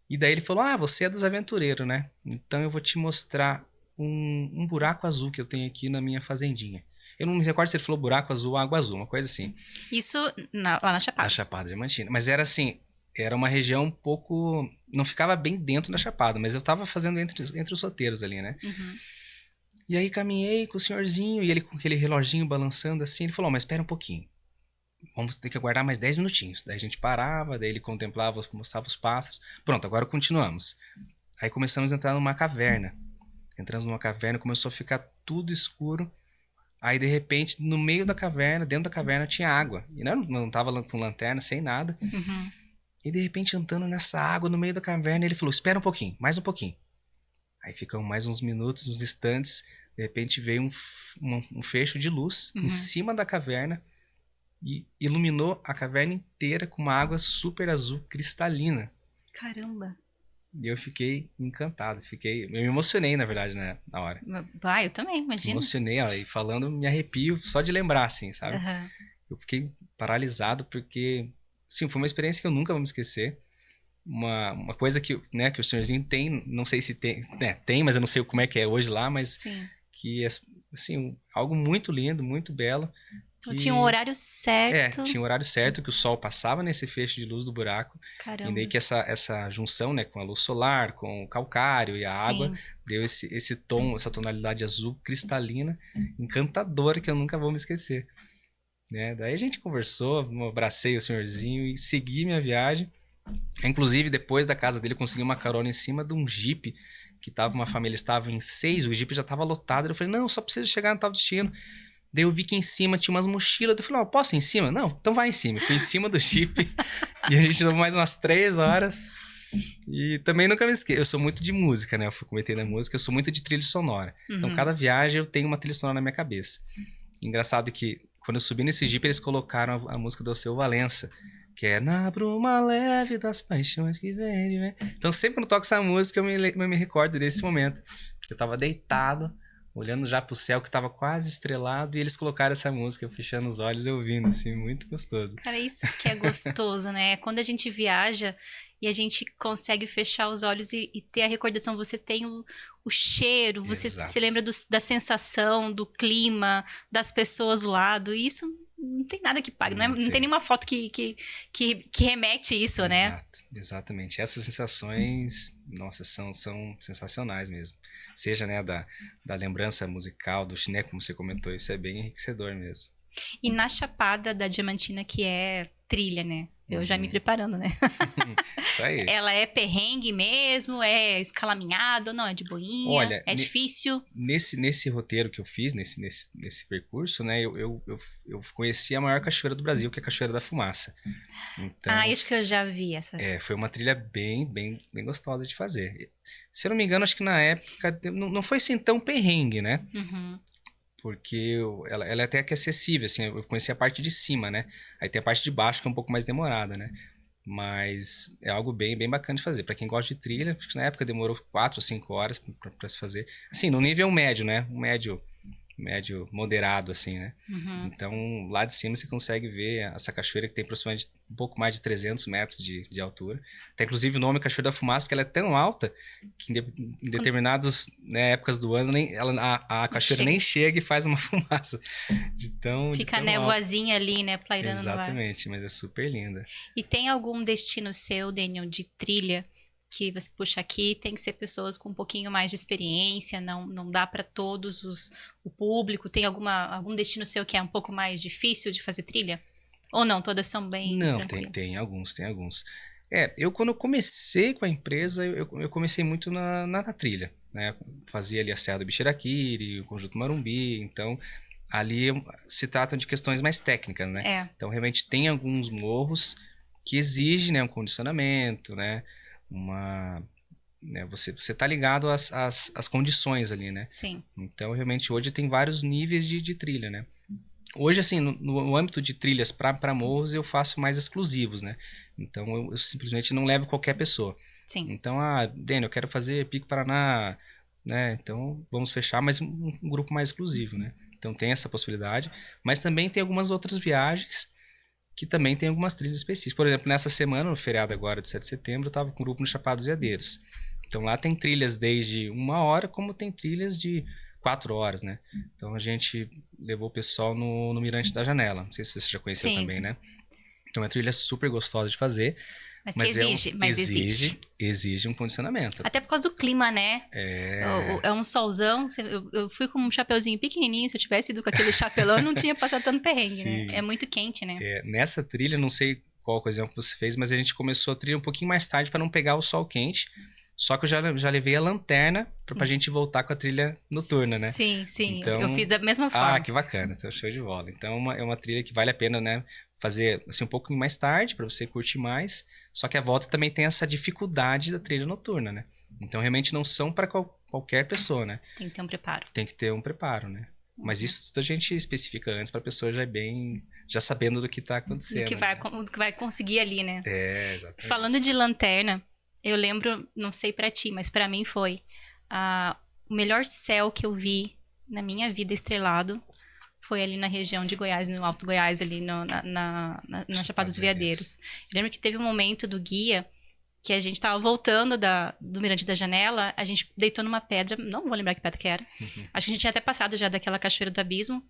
e daí ele falou, você é dos aventureiros, né? Então eu vou te mostrar um buraco azul que eu tenho aqui na minha fazendinha. Eu não me recordo se ele falou buraco azul ou água azul, uma coisa assim. Isso lá na Chapada. Na Chapada Diamantina. Mas era assim, era uma região um pouco... Não ficava bem dentro da Chapada, mas eu tava fazendo entre os roteiros ali, né? Uhum. E aí caminhei com o senhorzinho, e ele com aquele reloginho balançando assim, ele falou, mas espera um pouquinho. Vamos ter que aguardar mais 10 minutinhos. Daí a gente parava, daí ele contemplava, mostrava os pássaros. Pronto, agora continuamos. Aí começamos a entrar numa caverna. Entramos numa caverna, começou a ficar tudo escuro. Aí, de repente, no meio da caverna, dentro da caverna, tinha água. E não tava com lanterna, sem nada. Uhum. E, de repente, andando nessa água no meio da caverna, ele falou, espera um pouquinho, mais um pouquinho. Aí ficam mais uns minutos, uns instantes. De repente, veio um fecho de luz em cima da caverna e iluminou a caverna inteira com uma água super azul, cristalina. Caramba. E eu fiquei encantado. Eu me emocionei, na verdade, né, na hora. Eu também, imagina. Me emocionei, ó, e falando, me arrepio só de lembrar, assim, sabe? Uhum. Eu fiquei paralisado porque, sim, foi uma experiência que eu nunca vou me esquecer. Uma coisa que, né, que o senhorzinho tem, não sei se tem, né, tem, mas eu não sei como é que é hoje lá, mas Sim. que é, assim, algo muito lindo, muito belo. Tinha um horário certo. Tinha um horário certo que o sol passava nesse feixe de luz do buraco. Caramba. E daí que essa junção, né, com a luz solar, com o calcário e a água, deu esse tom, essa tonalidade azul cristalina, encantadora, que eu nunca vou me esquecer. Né? Daí a gente conversou, abracei o senhorzinho e segui minha viagem. Inclusive, depois da casa dele, eu consegui uma carona em cima de um jipe, que uma família estava em 6, o jipe já estava lotado. Eu falei, não, só preciso chegar no tal destino. Daí eu vi que em cima tinha umas mochilas. Eu falei, posso ir em cima? Não, então vai em cima. Eu fui em cima do Jeep. E a gente deu mais umas 3 horas. E também nunca me esqueço. Eu sou muito de música, né? Eu comentei na música. Eu sou muito de trilha sonora. Então, cada viagem eu tenho uma trilha sonora na minha cabeça. Engraçado que, quando eu subi nesse Jeep, eles colocaram a música do Alceu Valença. Que é Na bruma leve das paixões que vem. Então, sempre quando toco essa música, eu me recordo desse momento. Eu tava deitado, olhando já pro céu que tava quase estrelado, e eles colocaram essa música, eu fechando os olhos e ouvindo, assim, muito gostoso. Cara, isso que é gostoso, né? Quando a gente viaja e a gente consegue fechar os olhos e ter a recordação, você tem o cheiro, você se lembra da sensação, do clima, das pessoas do lado, e isso não tem nada que pague, não tem nenhuma foto que remete isso, Exato, né? Exatamente. Essas sensações, nossa, são sensacionais mesmo. Seja, né, da lembrança musical, do chiné, como você comentou, isso é bem enriquecedor mesmo. E na Chapada da Diamantina, que é trilha, né? Eu já me preparando, né? Isso aí. Ela é perrengue mesmo? É escalaminhado? Não, é de boinha? Olha, é difícil? Nesse roteiro que eu fiz, nesse percurso, né, eu conheci a maior cachoeira do Brasil, que é a Cachoeira da Fumaça. Então, acho que eu já vi essa. Foi uma trilha bem gostosa de fazer. Se eu não me engano, acho que na época não foi assim tão perrengue, né? Uhum. Porque ela é até que acessível, assim, eu conheci a parte de cima, né? Aí tem a parte de baixo que é um pouco mais demorada, né? Mas é algo bem bacana de fazer. Pra quem gosta de trilha, acho que na época demorou 4 ou 5 horas pra se fazer. Assim, no nível médio, né? Um médio médio moderado, assim, né? Uhum. Então, lá de cima você consegue ver essa cachoeira que tem aproximadamente um pouco mais de 300 metros de altura. Tem, inclusive, o nome Cachoeira da Fumaça, porque ela é tão alta que em determinadas, né, épocas do ano a cachoeira nem chega e faz uma fumaça. De Fica a tão alta. névoazinha ali, né, pairando no ar. Exatamente, mas é super linda. E tem algum destino seu, Daniel, de trilha que você puxa aqui? Tem que ser pessoas com um pouquinho mais de experiência, não dá para todos o público. Tem algum destino seu que é um pouco mais difícil de fazer trilha? Ou não, todas são bem Não, tranquilas? tem alguns. Eu quando eu comecei com a empresa, eu comecei muito na trilha, né? Fazia ali a Serra do Bixiraquiri, o Conjunto Marumbi, então ali se tratam de questões mais técnicas, né? É, Então realmente tem alguns morros que exigem, né, um condicionamento, né? Você tá ligado às condições ali, né? sim. Então realmente hoje tem vários níveis de trilha, né? Hoje, assim, no âmbito de trilhas para morros, eu faço mais exclusivos, né? Então, eu simplesmente não levo qualquer pessoa. Sim, Então, Daniel, eu quero fazer Pico Paraná, né? Então, vamos fechar mais um grupo mais exclusivo, né? Então, tem essa possibilidade. Mas também tem algumas outras viagens que também tem algumas trilhas específicas. Por exemplo, nessa semana, no feriado agora de 7 de setembro, eu estava com um grupo no Chapada dos Veadeiros. Então, lá tem trilhas desde 1 hora, como tem trilhas de 4 horas, né? Então a gente levou o pessoal no Mirante da Janela. Não sei se você já conheceu sim. também, né? Então é uma trilha super gostosa de fazer. Mas que exige. Exige um condicionamento. Até por causa do clima, né? É. É um solzão. Eu fui com um chapeuzinho pequenininho. Se eu tivesse ido com aquele chapelão, não tinha passado tanto perrengue, né? Sim. É muito quente, né? Nessa trilha, não sei qual ocasião que você fez, mas a gente começou a trilha um pouquinho mais tarde para não pegar o sol quente. Só que eu já levei a lanterna pra gente voltar com a trilha noturna, né? Sim. Então, Eu fiz da mesma forma. que bacana. Então, show de bola. Então, é uma trilha que vale a pena, né? Fazer assim, um pouco mais tarde, para você curtir mais. Só que a volta também tem essa dificuldade da trilha noturna, né? Então, realmente não são para qualquer pessoa, né? Tem que ter um preparo. Tem que ter um preparo, né? Mas isso tudo a gente especifica antes para a pessoa já sabendo do que tá acontecendo. Do que vai conseguir ali, né? Exatamente. Falando de lanterna, eu lembro, não sei pra ti, mas pra mim foi o melhor céu que eu vi na minha vida estrelado foi ali na região de Goiás, no Alto Goiás, ali na Chapada dos Veadeiros. Eu lembro que teve um momento do guia que a gente tava voltando do Mirante da Janela, a gente deitou numa pedra, não vou lembrar que pedra que era. Acho que a gente tinha até passado já daquela cachoeira do abismo.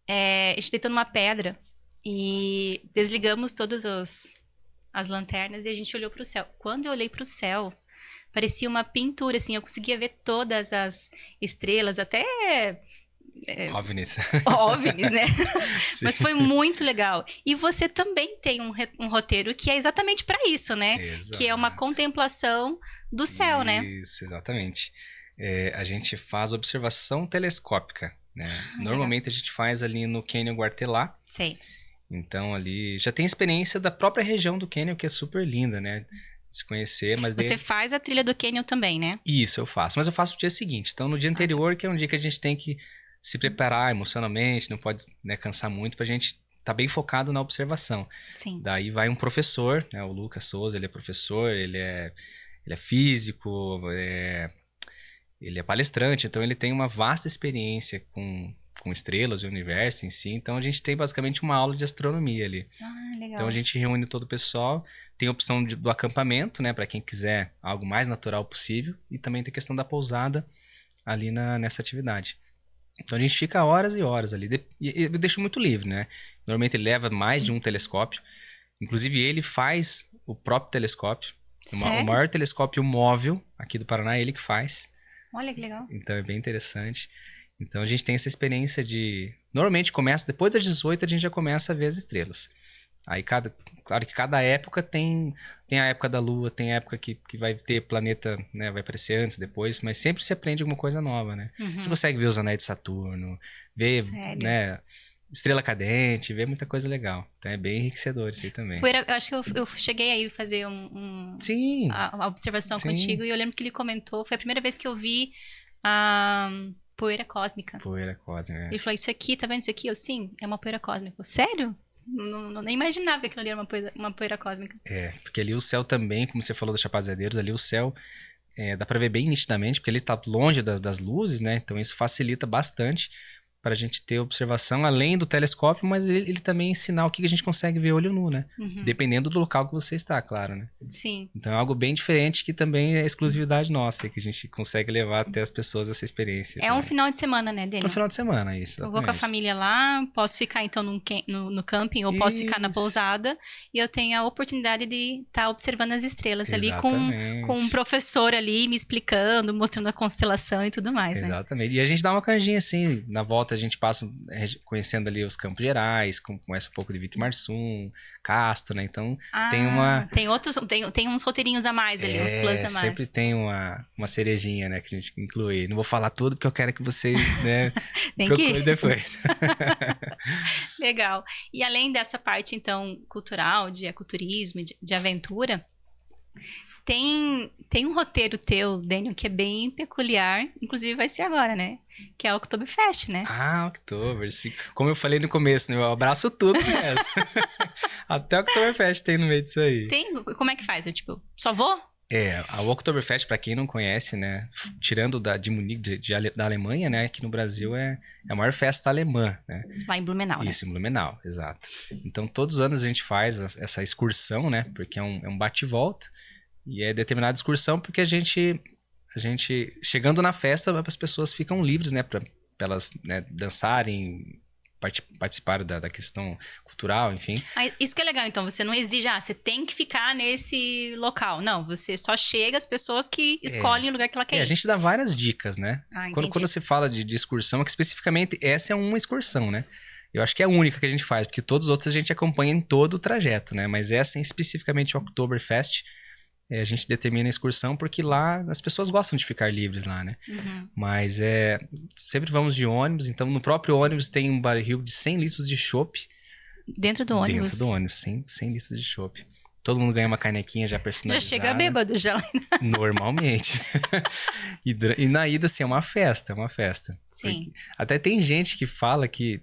A gente deitou numa pedra e desligamos todas as lanternas e a gente olhou pro céu. Quando eu olhei pro céu, parecia uma pintura, assim, eu conseguia ver todas as estrelas, até OVNIs. OVNIs, né? Mas foi muito legal. E você também tem um roteiro que é exatamente para isso, né? Exato. Que é uma contemplação do céu, né? Isso, exatamente. A gente faz observação telescópica, né? Normalmente a gente faz ali no Cânion Guartelá. Sei. Então ali já tem experiência da própria região do Cânion, que é super linda, né? Se conhecer, mas Você faz a trilha do Cânion também, né? Isso, eu faço. Mas eu faço no dia seguinte. Então no dia anterior, que é um dia que a gente tem que se preparar emocionalmente, não pode, né, cansar muito pra gente tá bem focado na observação. Sim. Daí vai um professor, né? O Lucas Souza, ele é professor, ele é físico, ele é palestrante, então ele tem uma vasta experiência com estrelas e o universo em si. Então a gente tem basicamente uma aula de astronomia ali. Legal. Então a gente reúne todo o pessoal, tem a opção do acampamento, né, para quem quiser algo mais natural possível, e também tem a questão da pousada ali nessa atividade. Então a gente fica horas e horas ali, e eu deixo muito livre, né? Normalmente ele leva mais de um telescópio, inclusive ele faz o próprio telescópio. Sério? O maior telescópio móvel aqui do Paraná é ele que faz. Olha que legal. Então é bem interessante. Então a gente tem essa experiência de... Normalmente começa, depois das 18 a gente já começa a ver as estrelas. Aí claro que cada época tem a época da Lua, tem a época que vai ter planeta, né, vai aparecer antes, depois, mas sempre se aprende alguma coisa nova, né? A gente consegue ver os anéis de Saturno, ver, né, estrela cadente, ver muita coisa legal. Então é bem enriquecedor isso aí também. Eu acho que eu cheguei aí a fazer Sim. a observação contigo, e eu lembro que ele comentou, foi a primeira vez que eu vi a poeira cósmica. Poeira cósmica, Ele falou, isso aqui, tá vendo isso aqui? Eu, sim, é uma poeira cósmica. Eu, sério? Nem imaginava que aquilo ali era uma poeira cósmica. Porque ali o céu também, como você falou da Chapada dos Veadeiros, ali o céu dá pra ver bem nitidamente, porque ele tá longe das luzes, né? Então isso facilita bastante. para a gente ter observação além do telescópio, mas ele também ensinar o que a gente consegue ver olho nu, né? Dependendo do local que você está, claro, né? Sim. Então é algo bem diferente que também é exclusividade nossa, que a gente consegue levar até as pessoas essa experiência. É um final de semana, né, Daniel? Um final de semana, isso. Eu vou com a família lá, posso ficar então no camping ou posso ficar na pousada e eu tenho a oportunidade de estar observando as estrelas ali com um professor ali me explicando, mostrando a constelação e tudo mais, né? Exatamente. E a gente dá uma canjinha assim, na volta a gente passa conhecendo ali os Campos Gerais, conhece um pouco de Vitimarsum, Castro, né? Então tem uma... Tem uns roteirinhos a mais ali, uns plus a mais. Sempre tem uma cerejinha, né, que a gente inclui. Não vou falar tudo porque eu quero que vocês, né, procurem depois. Legal. E além dessa parte, então, cultural, de ecoturismo, de aventura, tem um roteiro teu, Daniel, que é bem peculiar, inclusive vai ser agora, né? Que é o Oktoberfest, né? Ah, Oktober. Como eu falei no começo, né? Eu abraço tudo mesmo. Até o Oktoberfest tem no meio disso aí. Como é que faz? Eu, só vou? A Oktoberfest, pra quem não conhece, né? Tirando de Munique, da Alemanha, né? Aqui no Brasil é a maior festa alemã, né? Lá em Blumenau, Isso, em Blumenau, exato. Então, todos os anos a gente faz essa excursão, né? Porque é um bate-volta. E é determinada excursão porque a gente chegando na festa, as pessoas ficam livres, né? Pra elas, né, dançarem, participar da questão cultural, enfim. Isso que é legal, então, você não exige, você tem que ficar nesse local. Não, você só chega as pessoas que escolhem o lugar que ela quer ir. A gente dá várias dicas, né? Quando se fala de excursão, é que especificamente essa é uma excursão, né? Eu acho que é a única que a gente faz, porque todos os outros a gente acompanha em todo o trajeto, né? Mas essa especificamente o Oktoberfest, a gente determina a excursão porque lá as pessoas gostam de ficar livres lá, né? Mas sempre vamos de ônibus, então no próprio ônibus tem um barril de 100 litros de chopp. Dentro do ônibus? Dentro do ônibus, 100 litros de chopp. Todo mundo ganha uma canequinha já personalizada. Já chega bêbado, já. Normalmente. E na ida, assim, é uma festa, Sim. Porque até tem gente que fala que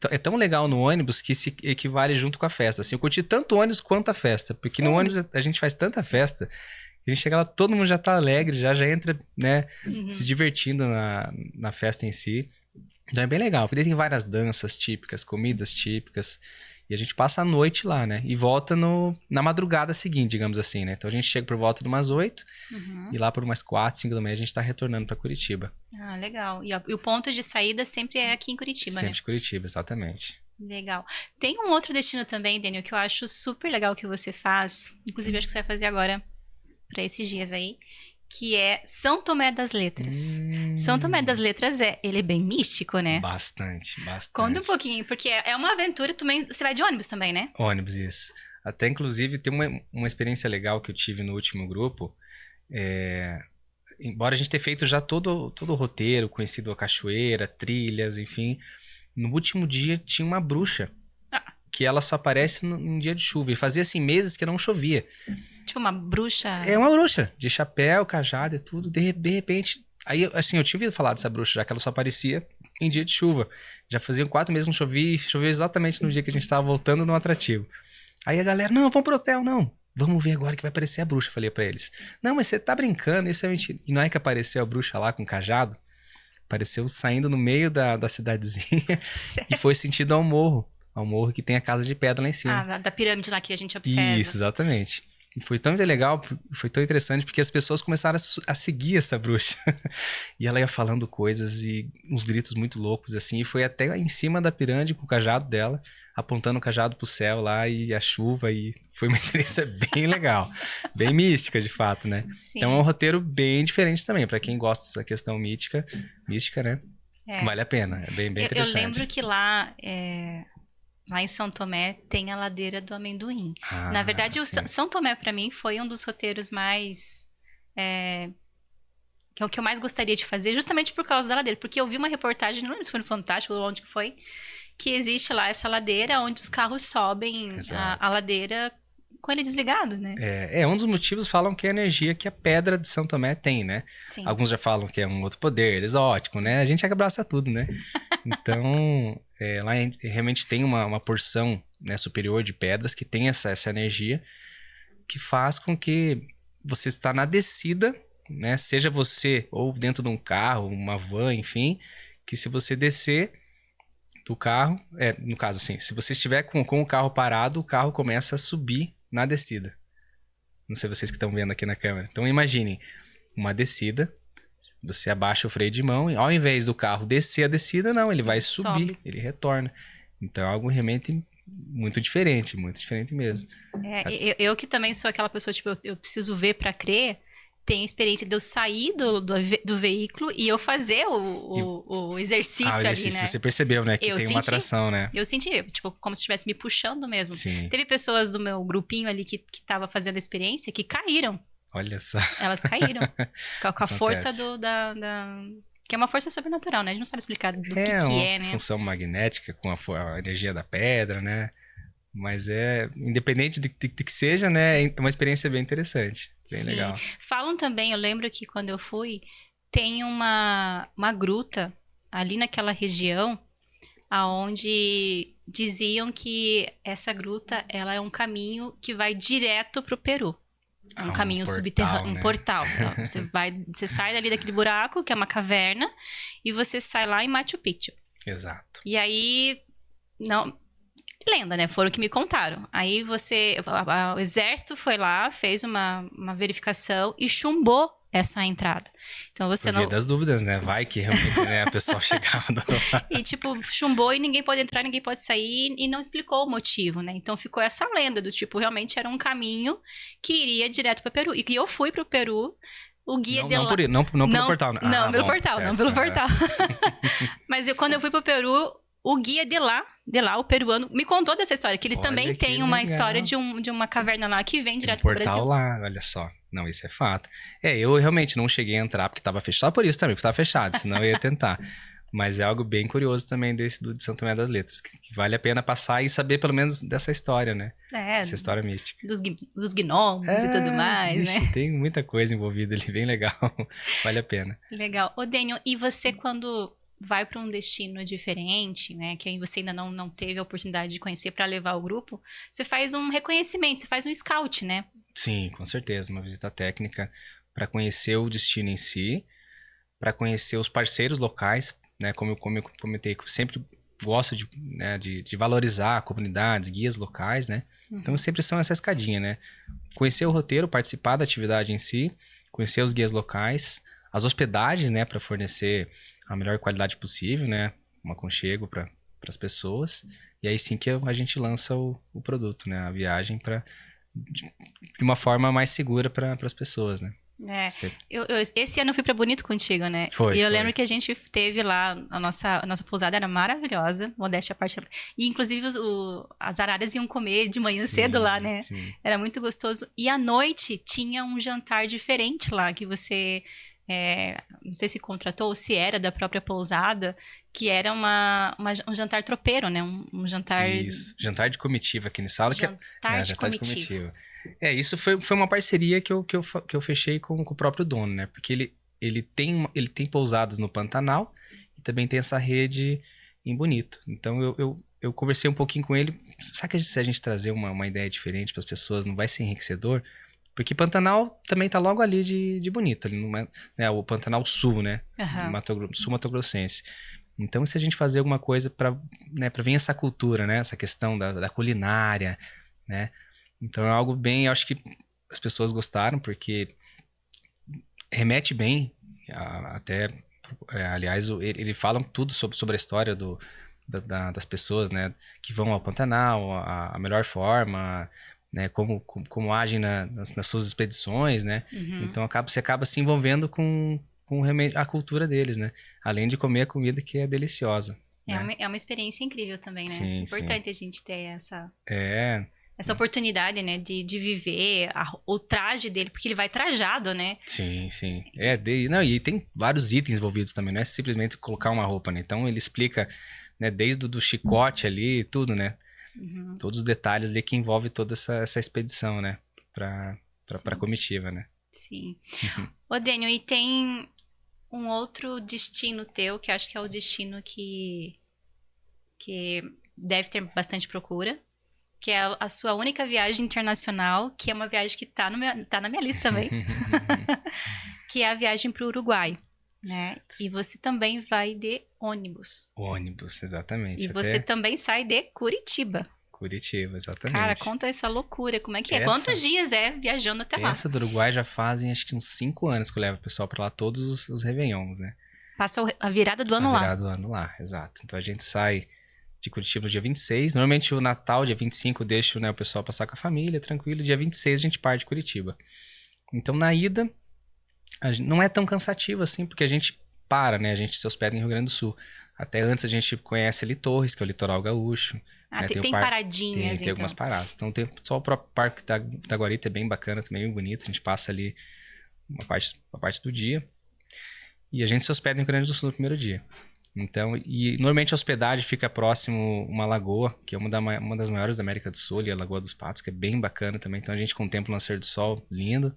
é tão legal no ônibus que se equivale junto com a festa. Assim, eu curti tanto o ônibus quanto a festa. Porque Sério? No ônibus a gente faz tanta festa que a gente chega lá, todo mundo já tá alegre, já entra, né, se divertindo na festa em si. Então é bem legal, porque tem várias danças típicas, comidas típicas. E a gente passa a noite lá, né? E volta na madrugada seguinte, digamos assim, né? Então a gente chega por volta de umas 8 e lá por umas 4, 5 da manhã a gente tá retornando para Curitiba. Ah, legal. E o ponto de saída sempre é aqui em Curitiba, né? Sempre Curitiba, exatamente. Legal. Tem um outro destino também, Daniel, que eu acho super legal que você faz. Inclusive, acho que você vai fazer agora para esses dias aí. Que é São Tomé das Letras. São Tomé das Letras, ele é bem místico, né? Bastante. Conta um pouquinho, porque é uma aventura também. Você vai de ônibus também, né? Ônibus, isso. Até, inclusive, tem uma experiência legal que eu tive no último grupo. Embora a gente tenha feito já todo o roteiro, conhecido a cachoeira, trilhas, enfim. No último dia tinha uma bruxa. Que ela só aparece num dia de chuva. E fazia, assim, meses que não chovia. Tipo uma bruxa? É uma bruxa, de chapéu, cajado e tudo. De repente, aí assim, eu tinha ouvido falar dessa bruxa, já que ela só aparecia em dia de chuva. Já faziam 4 meses que não chovia e choveu exatamente no dia que a gente estava voltando no atrativo. Aí a galera, não, vamos pro hotel, não. Vamos ver agora que vai aparecer a bruxa, falei pra eles. Não, mas você tá brincando, isso é mentira. E não é que apareceu a bruxa lá com cajado? Apareceu saindo no meio da cidadezinha e foi sentido ao morro que tem a casa de pedra lá em cima. Da pirâmide lá que a gente observa. Isso, exatamente. E foi tão legal, foi tão interessante, porque as pessoas começaram a seguir essa bruxa. E ela ia falando coisas e uns gritos muito loucos, assim. E foi até em cima da pirâmide com o cajado dela, apontando o cajado pro céu lá e a chuva. E foi uma experiência bem legal. Bem mística, de fato, né? Sim. Então é um roteiro bem diferente também, para quem gosta dessa questão mística, né? Vale a pena, é bem interessante. Eu lembro que lá em São Tomé tem a ladeira do amendoim. Na verdade, São Tomé, para mim, foi um dos roteiros mais... que é o que eu mais gostaria de fazer, justamente por causa da ladeira. Porque eu vi uma reportagem, não lembro se foi no Fantástico ou onde que foi, que existe lá essa ladeira onde os carros sobem a ladeira com ele desligado, né? Um dos motivos falam que é a energia que a pedra de São Tomé tem, né? Sim. Alguns já falam que é um outro poder exótico, né? A gente abraça tudo, né? Então, lá realmente tem uma porção, né, superior de pedras que tem essa energia que faz com que você está na descida, né? Seja você ou dentro de um carro, uma van, enfim, que se você descer do carro, no caso assim, se você estiver com o carro parado, o carro começa a subir na descida. Não sei vocês que estão vendo aqui na câmera. Então imaginem uma descida, você abaixa o freio de mão e ao invés do carro descer a descida, não, ele vai subir, ele retorna. Então é algo realmente muito diferente mesmo. Eu que também sou aquela pessoa, tipo, eu preciso ver pra crer, tem a experiência de eu sair do veículo e eu fazer o exercício ali, exercício, né? você percebeu, né? Que Eu tem uma atração, né? Eu senti, tipo, como se estivesse me puxando mesmo. Sim. Teve pessoas do meu grupinho ali que tava fazendo a experiência que caíram. Olha só. Elas caíram. Com a força Acontece. que é uma força sobrenatural, né? A gente não sabe explicar do que uma é, né? função magnética com a energia da pedra, né? Mas independente de que seja, né? É uma experiência bem interessante. Bem legal. Falam também, eu lembro que quando eu fui, tem uma gruta ali naquela região, aonde diziam que essa gruta, ela é um caminho que vai direto pro Peru. É um caminho subterrâneo, né? um portal. Você sai dali daquele buraco, que é uma caverna, e você sai lá em Machu Picchu. Exato. E aí, não, lenda, né? Foram que me contaram. Aí o exército foi lá, fez uma verificação e chumbou essa entrada. Então você Por via das dúvidas, né? Vai que realmente, né, a pessoa chegava do lado. E tipo, chumbou e ninguém pode entrar, ninguém pode sair e não explicou o motivo, né? Então ficou essa lenda do tipo, realmente era um caminho que iria direto para Peru. E que eu fui pro Peru, o guia de lá... Não pelo portal. Não, pelo portal, certo, não pelo portal. Mas quando eu fui pro Peru, o guia de lá, o peruano, me contou dessa história, que eles também têm uma história de uma caverna lá que vem direto pro Brasil. Portal lá, olha só. Não, isso é fato. Eu realmente não cheguei a entrar porque estava fechado. Só por isso também, porque estava fechado, senão eu ia tentar. Mas é algo bem curioso também de São Tomé das Letras, que vale a pena passar e saber pelo menos dessa história, né? Essa história mística. Dos gnomos e tudo mais, né? Tem muita coisa envolvida ali, bem legal. Vale a pena. Legal. Ô, Daniel, e você quando vai para um destino diferente, né, que aí você ainda não teve a oportunidade de conhecer para levar o grupo, você faz um reconhecimento, você faz um scout, né? Sim, com certeza, uma visita técnica para conhecer o destino em si, para conhecer os parceiros locais, né, como eu comentei, que eu sempre gosto de valorizar comunidades, guias locais, né, então sempre são essa escadinha, né, conhecer o roteiro, participar da atividade em si, conhecer os guias locais, as hospedagens, né, para fornecer a melhor qualidade possível, né? Um aconchego para as pessoas. E aí sim que a gente lança o produto, né? A viagem de uma forma mais segura para as pessoas, né? Esse ano eu fui para Bonito contigo, né? Foi. Eu lembro que a gente teve lá, a nossa pousada era maravilhosa, modéstia à parte. E inclusive as araras iam comer de manhã cedo lá, né? Sim. Era muito gostoso. E à noite tinha um jantar diferente lá, que você... não sei se contratou ou se era da própria pousada, que era um jantar tropeiro, né? Um jantar... Isso, jantar de comitiva que eles falam. Jantar de comitiva. Isso foi uma parceria que eu fechei com o próprio dono, né? Porque ele tem pousadas no Pantanal e também tem essa rede em Bonito. Então eu conversei um pouquinho com ele. Sabe que se a gente trazer uma ideia diferente para as pessoas, não vai ser enriquecedor? Porque Pantanal também tá logo ali de Bonito, ali no, né, o Pantanal Sul, né? Sul Mato Grossense. Então, se a gente fazer alguma coisa para vir essa cultura, né? Essa questão da culinária, né? Então, é algo bem... Eu acho que as pessoas gostaram, porque remete bem até... aliás, ele fala tudo sobre a história das pessoas, né? Que vão ao Pantanal, a melhor forma... Né, como agem nas suas expedições, né? Então você acaba se envolvendo com a cultura deles, né? Além de comer a comida que é deliciosa. É uma experiência incrível também, né? Sim, importante a gente ter essa oportunidade, né? De viver o traje dele, porque ele vai trajado, né? Sim. E tem vários itens envolvidos também, não é simplesmente colocar uma roupa, né? Então ele explica, né, desde do chicote ali, tudo, né? Todos os detalhes ali que envolve toda essa expedição, né? Pra comitiva, né? Sim. Ô, Daniel, e tem um outro destino teu, que acho que é o destino que deve ter bastante procura, que é a sua única viagem internacional, que é uma viagem que tá na minha lista também, que é a viagem pro Uruguai. né? E você também vai de ônibus. Ônibus, exatamente. E você também sai de Curitiba. Curitiba, exatamente. Cara, conta essa loucura, como é que é? Essa- Quantos dias é viajando até lá? Essa do Uruguai já fazem acho que uns 5 anos que eu levo o pessoal pra lá todos os Réveillons, né? Passa a virada do ano A lá. virada do ano lá, exato. Então a gente sai de Curitiba no dia 26. Normalmente o Natal, dia 25, eu deixo, né, o pessoal passar com a família, tranquilo. Dia 26 a gente parte de Curitiba. Então na ida, não é tão cansativo assim, porque a gente para, né? A gente se hospeda em Rio Grande do Sul. Até antes a gente conhece ali Torres, que é o litoral gaúcho. Ah, né? tem o parque- paradinhas, tem então. algumas paradas. Então tem só o próprio Parque da Guarita é bem bacana também, bem bonito. A gente passa ali uma parte do dia. E a gente se hospeda em Rio Grande do Sul no primeiro dia. Então, e normalmente a hospedagem fica próximo uma lagoa, que é uma das maiores da América do Sul, ali, a Lagoa dos Patos, que é bem bacana também. Então a gente contempla o nascer do sol, lindo.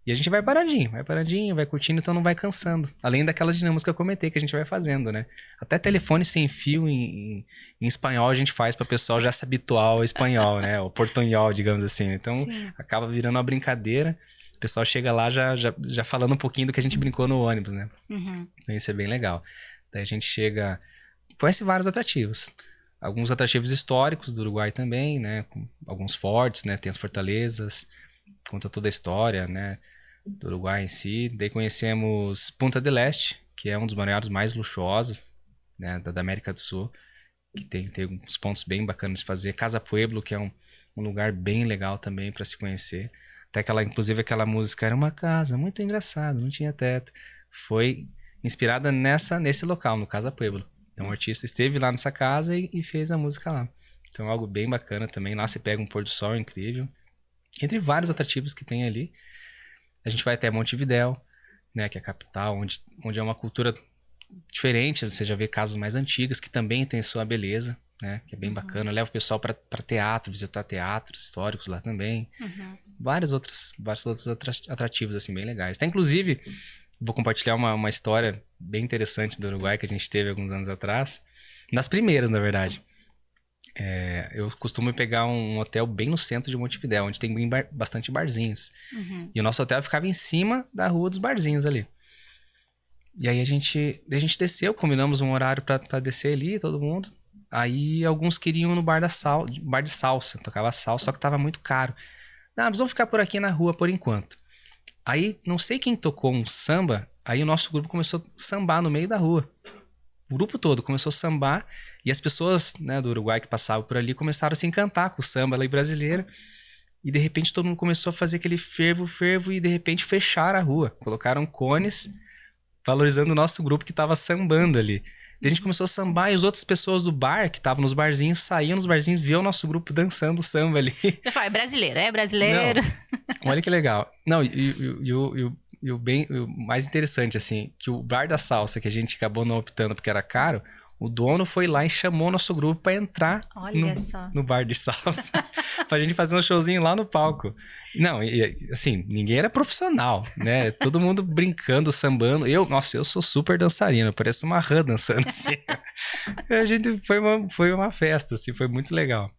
E a gente vai paradinho, vai curtindo, então não vai cansando. Além daquelas dinâmicas que eu comentei, que a gente vai fazendo, né? Até telefone sem fio em espanhol a gente faz para o pessoal já se habituar ao espanhol, né? O portunhol, digamos assim. Então Sim. acaba virando uma brincadeira. O pessoal chega lá já falando um pouquinho do que a gente brincou no ônibus, né? Uhum. Então isso é bem legal. Daí a gente chega... Conhece vários atrativos. Alguns atrativos históricos do Uruguai também, né? Com alguns fortes, né? Tem as fortalezas, conta toda a história, né? Do Uruguai em si. Daí conhecemos Punta del Este, que é um dos balneários mais luxuosos, né? Da América do Sul. Que tem uns pontos bem bacanas de fazer. Casa Pueblo, que é um lugar bem legal também para se conhecer. Até inclusive aquela música, era uma casa muito engraçada, não tinha teto. Foi inspirada nesse local, no Casa Pueblo. Então o artista esteve lá nessa casa e fez a música lá. Então é algo bem bacana também. Lá você pega um pôr do sol incrível. Entre vários atrativos que tem ali. A gente vai até Montevidéu, né, que é a capital, onde é uma cultura diferente. Você já vê casas mais antigas, que também tem sua beleza, né, que é bem bacana. Leva o pessoal para teatro, visitar teatros históricos lá também. Uhum. Vários outros atrativos, assim, bem legais. Até, inclusive, vou compartilhar uma história bem interessante do Uruguai que a gente teve alguns anos atrás. Nas primeiras, na verdade. Eu costumo pegar um hotel bem no centro de Montevidéu, onde tem bastante barzinhos. Uhum. E o nosso hotel ficava em cima da rua dos barzinhos ali. E aí a gente desceu, combinamos um horário pra descer ali, todo mundo. Aí alguns queriam ir no bar de salsa, tocava salsa, só que tava muito caro. Não, nós vamos ficar por aqui na rua por enquanto. Aí, não sei quem tocou um samba, aí o nosso grupo começou a sambar no meio da rua. O grupo todo começou a sambar e as pessoas, né, do Uruguai que passavam por ali começaram a se encantar com o samba ali brasileiro. E de repente todo mundo começou a fazer aquele fervo e de repente fecharam a rua. Colocaram cones valorizando o nosso grupo que estava sambando ali. Daí a gente começou a sambar e as outras pessoas do bar, que estavam nos barzinhos, saíam nos barzinhos, viam o nosso grupo dançando samba ali. Eu falo, é brasileiro. Não, olha que legal. Não, e o mais interessante, assim, que o bar da salsa, que a gente acabou não optando porque era caro, o dono foi lá e chamou nosso grupo pra entrar no bar de salsa. Pra gente fazer um showzinho lá no palco. Não, assim, ninguém era profissional, né? Todo mundo brincando, sambando. Eu sou super dançarino, pareço uma rã dançando assim. A gente foi uma festa, assim, foi muito legal.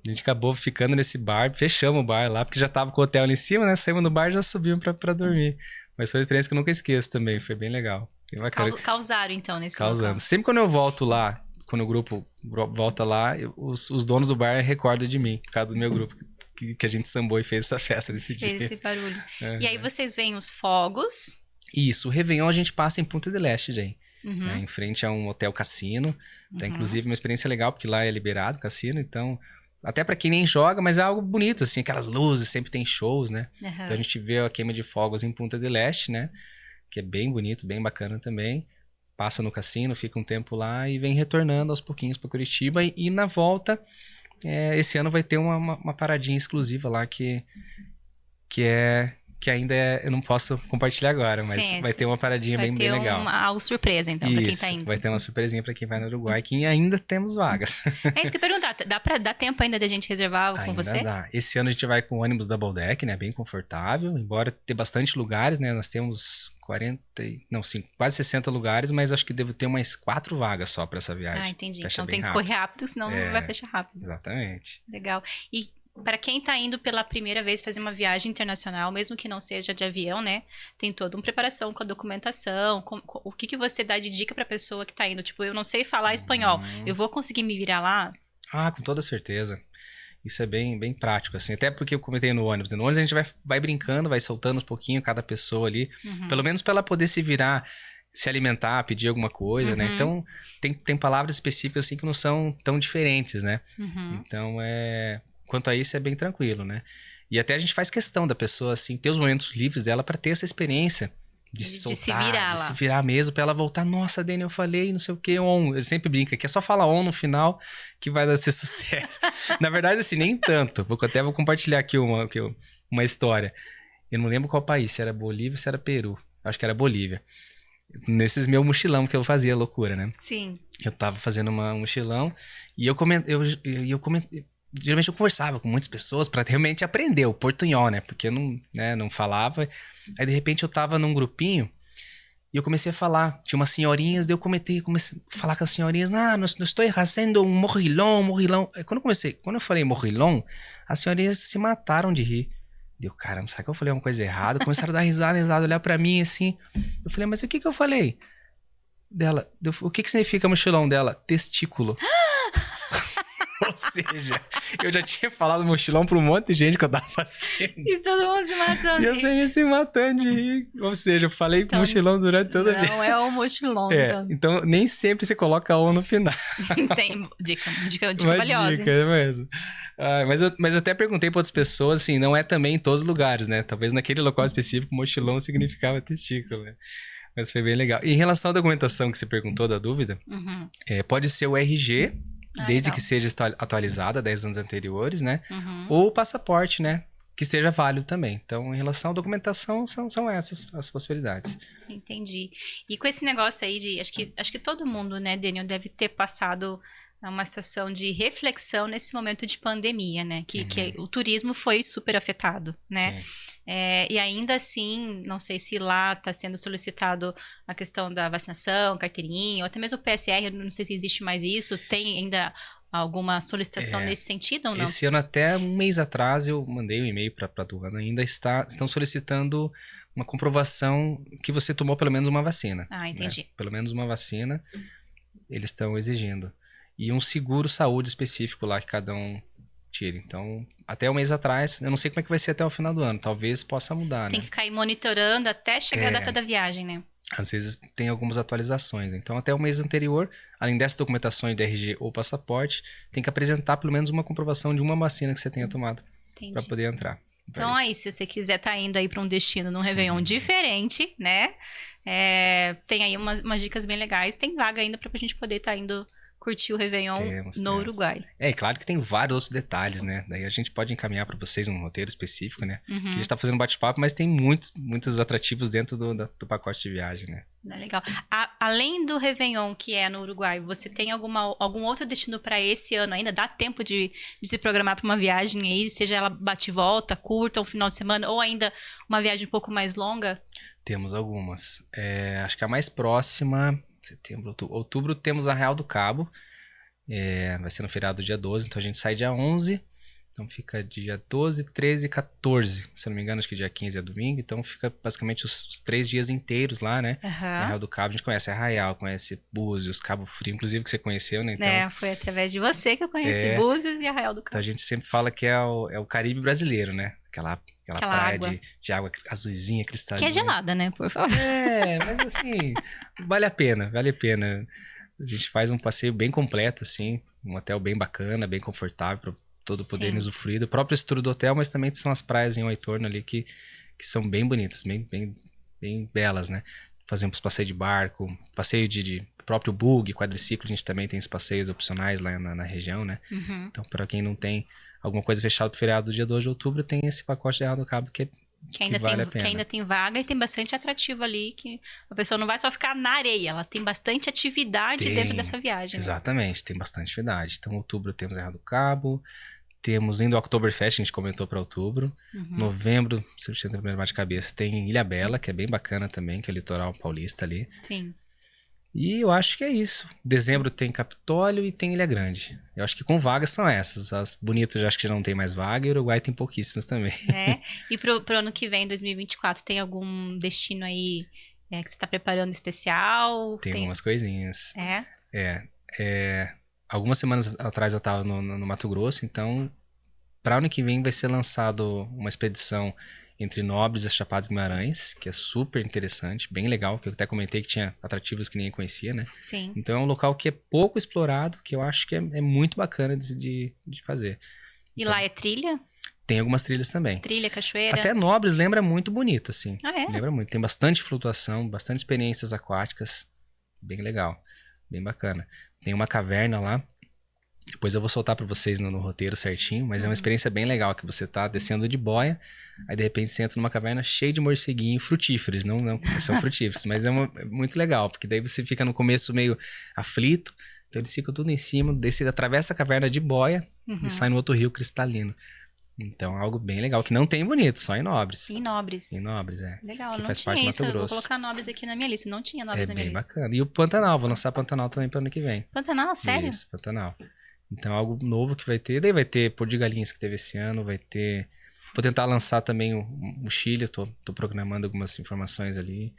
A gente acabou ficando nesse bar, fechamos o bar lá, porque já tava com o hotel ali em cima, né? Saímos do bar e já subimos pra dormir. Mas foi uma experiência que eu nunca esqueço também, foi bem legal. Bem bacana. Causaram, então, nesse Causando. local. Sempre quando eu volto lá, quando o grupo volta lá, os donos do bar recordam de mim, por causa do meu grupo, que a gente sambou e fez essa festa desse dia. Fez esse barulho. Uhum. E aí vocês veem os fogos. Isso, o Réveillon a gente passa em Punta del Este, gente. Uhum. Né, em frente a um hotel cassino. Tá, inclusive, uma experiência legal, porque lá é liberado o cassino, então... Até pra quem nem joga, mas é algo bonito, assim, aquelas luzes, sempre tem shows, né? Uhum. Então a gente vê a queima de fogos em Punta del Este, né? Que é bem bonito, bem bacana também. Passa no cassino, fica um tempo lá e vem retornando aos pouquinhos para Curitiba. E na volta, esse ano vai ter uma paradinha exclusiva lá que ainda eu não posso compartilhar agora, mas Sim, vai ter uma paradinha bem legal. Algo surpresa, então, pra quem tá indo. Vai ter uma surpresinha pra quem vai no Uruguai, que ainda temos vagas. É isso que eu ia perguntar, dá tempo ainda da gente reservar com você? Dá. Esse ano a gente vai com ônibus double deck, né, bem confortável, embora ter bastante lugares, né, nós temos quase 60 lugares, mas acho que devo ter umas 4 vagas só pra essa viagem. Ah, entendi. Fecha então bem tem que rápido. correr rápido, senão vai fechar rápido. Exatamente. Legal. E para quem tá indo pela primeira vez fazer uma viagem internacional, mesmo que não seja de avião, né? Tem toda uma preparação com a documentação, o que que você dá de dica pra pessoa que tá indo? Tipo, eu não sei falar espanhol, eu vou conseguir me virar lá? Ah, com toda certeza. Isso é bem, bem prático, assim. Até porque eu comentei no ônibus. No ônibus a gente vai brincando, vai soltando um pouquinho cada pessoa ali. Pelo menos para ela poder se virar, se alimentar, pedir alguma coisa, né? Então, tem palavras específicas, assim, que não são tão diferentes, né? Então, quanto a isso, é bem tranquilo, né? E até a gente faz questão da pessoa, assim, ter os momentos livres dela para ter essa experiência de soltar, se virar de lá. se virar mesmo, pra ela voltar. Nossa, Dani, eu falei não sei o que, on. Eu sempre brinco que é só falar on no final que vai dar ser sucesso. Na verdade, assim, nem tanto. Até vou compartilhar aqui uma história. Eu não lembro qual país, se era Bolívia ou se era Peru. Acho que era Bolívia. Nesses meu mochilão que eu fazia, loucura, né? Sim. Eu tava fazendo um mochilão e eu comentei. Geralmente eu conversava com muitas pessoas pra realmente aprender o portunhol, né? Porque eu não falava. Aí, de repente, eu tava num grupinho e eu comecei a falar. Tinha umas senhorinhas, daí eu comecei a falar com as senhorinhas. Não estou fazendo um morrilão. Aí, quando eu falei morrilão, as senhorinhas se mataram de rir. Deu, caramba, será que eu falei alguma coisa errada? Começaram a dar risada, olhar pra mim assim. Eu falei, mas o que eu falei? O que significa mochilão dela? Testículo. Ou seja, eu já tinha falado mochilão pra um monte de gente que eu tava fazendo. E todo mundo se matando. E as meninas se matando de rir. Ou seja, eu falei então, mochilão durante toda a vida. Não é o mochilão. Então nem sempre você coloca o no final. Tem dica Uma valiosa. Dica mesmo. Mas eu até perguntei para outras pessoas, assim, não é também em todos os lugares, né? Talvez naquele local específico, mochilão significava testículo, né? Mas foi bem legal. E em relação à documentação que você perguntou, da dúvida, pode ser o RG, desde que seja atualizada 10 anos anteriores, né? Ou o passaporte, né? Que esteja válido também. Então, em relação à documentação, são essas as possibilidades. Entendi. E com esse negócio aí de... Acho que todo mundo, né, Daniel, deve ter passado uma situação de reflexão nesse momento de pandemia, né? Que o turismo foi super afetado, né? E ainda assim, não sei se lá está sendo solicitado a questão da vacinação, carteirinha, ou até mesmo o PSR, não sei se existe mais isso. Tem ainda alguma solicitação nesse sentido ou não? Esse ano, até um mês atrás, eu mandei um e-mail para a Duana, ainda estão solicitando uma comprovação que você tomou pelo menos uma vacina. Ah, entendi. Né? Pelo menos uma vacina, eles estão exigindo. E um seguro saúde específico lá que cada um tire. Então, até um mês atrás, eu não sei como é que vai ser até o final do ano. Talvez possa mudar, Tem que ficar aí monitorando até chegar a data da viagem, né? Às vezes tem algumas atualizações. Então, até o mês anterior, além dessas documentações de RG ou passaporte, tem que apresentar pelo menos uma comprovação de uma vacina que você tenha tomado para poder entrar. Então, aí, se você quiser estar indo aí para um destino num Réveillon diferente, né? Tem aí umas dicas bem legais. Tem vaga ainda para a gente poder estar indo curtir o Réveillon no Uruguai. Claro que tem vários outros detalhes, né? Daí a gente pode encaminhar para vocês um roteiro específico, né? Que a gente está fazendo bate-papo, mas tem muitos atrativos dentro do pacote de viagem, né? Legal. Além do Réveillon, que é no Uruguai, você tem algum outro destino para esse ano ainda? Dá tempo de se programar para uma viagem aí, seja ela bate e volta, curta, um final de semana, ou ainda uma viagem um pouco mais longa? Temos algumas. Acho que a mais próxima... Setembro, outubro, temos Arraial do Cabo. Vai ser no feriado dia 12, então a gente sai dia 11. Então fica dia 12, 13 e 14. Se eu não me engano, acho que dia 15 é domingo. Então fica basicamente os 3 dias inteiros lá, né? Arraial do Cabo, a gente conhece Arraial, conhece Búzios, Cabo Frio, inclusive que você conheceu, né? Então, foi através de você que eu conheci Búzios e Arraial do Cabo. Então a gente sempre fala que é o Caribe brasileiro, né? Aquela praia de água azulzinha, cristalina. Que é gelada, né? Por favor. Mas assim, vale a pena. A gente faz um passeio bem completo, assim, um hotel bem bacana, bem confortável, para todo poder usufruir do próprio estrutura do hotel, mas também são as praias em ao entorno ali que são bem bonitas, bem belas, né? Fazemos passeio de barco, passeio de próprio bug, quadriciclo, a gente também tem esses passeios opcionais lá na região, né? Então, para quem não tem alguma coisa fechada pro feriado do dia 2 de outubro, tem esse pacote de Arraial do Cabo que vale a pena. Que ainda tem vaga e tem bastante atrativo ali, que a pessoa não vai só ficar na areia, ela tem bastante atividade dentro dessa viagem. Exatamente, tem bastante atividade. Então, em outubro temos Arraial do Cabo, temos ainda o Oktoberfest, a gente comentou para outubro. Novembro, se eu não lembrar de cabeça, tem Ilhabela, que é bem bacana também, que é o litoral paulista ali. Sim. E eu acho que é isso. Dezembro tem Capitólio e tem Ilha Grande. Eu acho que com vagas são essas. As bonitas eu acho que já não tem mais vaga e o Uruguai tem pouquíssimas também. E pro ano que vem, 2024, tem algum destino aí que você tá preparando especial? Tem algumas coisinhas. É? Algumas semanas atrás eu estava no Mato Grosso, então para o ano que vem vai ser lançado uma expedição entre Nobres e Chapada dos Guimarães, que é super interessante, bem legal, que eu até comentei que tinha atrativos que ninguém conhecia, né? Sim. Então é um local que é pouco explorado, que eu acho que é muito bacana de fazer. E então, lá é trilha? Tem algumas trilhas também. Trilha, cachoeira? Até Nobres lembra muito bonito, assim. Ah, é? Lembra muito. Tem bastante flutuação, bastante experiências aquáticas. Bem legal. Bem bacana. Tem uma caverna lá. Depois eu vou soltar pra vocês no roteiro certinho, mas é uma experiência bem legal, que você tá descendo de boia, aí de repente você entra numa caverna cheia de morceguinho frutíferos, não são frutíferos, mas é muito legal, porque daí você fica no começo meio aflito, então eles ficam tudo em cima, daí você atravessa a caverna de boia e sai no outro rio cristalino. Então é algo bem legal, que não tem bonito, só em Nobres. Em Nobres. Em Nobres, Legal, que não faz tinha parte do isso. Mato Grosso. Vou colocar Nobres aqui na minha lista. Não tinha Nobres na minha lista. É bem bacana. E o Pantanal, vou lançar Pantanal também para ano que vem. Pantanal, sério? Isso, Pantanal. Então, algo novo que vai ter. Daí vai ter Porto de Galinhas que teve esse ano, vai ter... Vou tentar lançar também o Chile, tô programando algumas informações ali.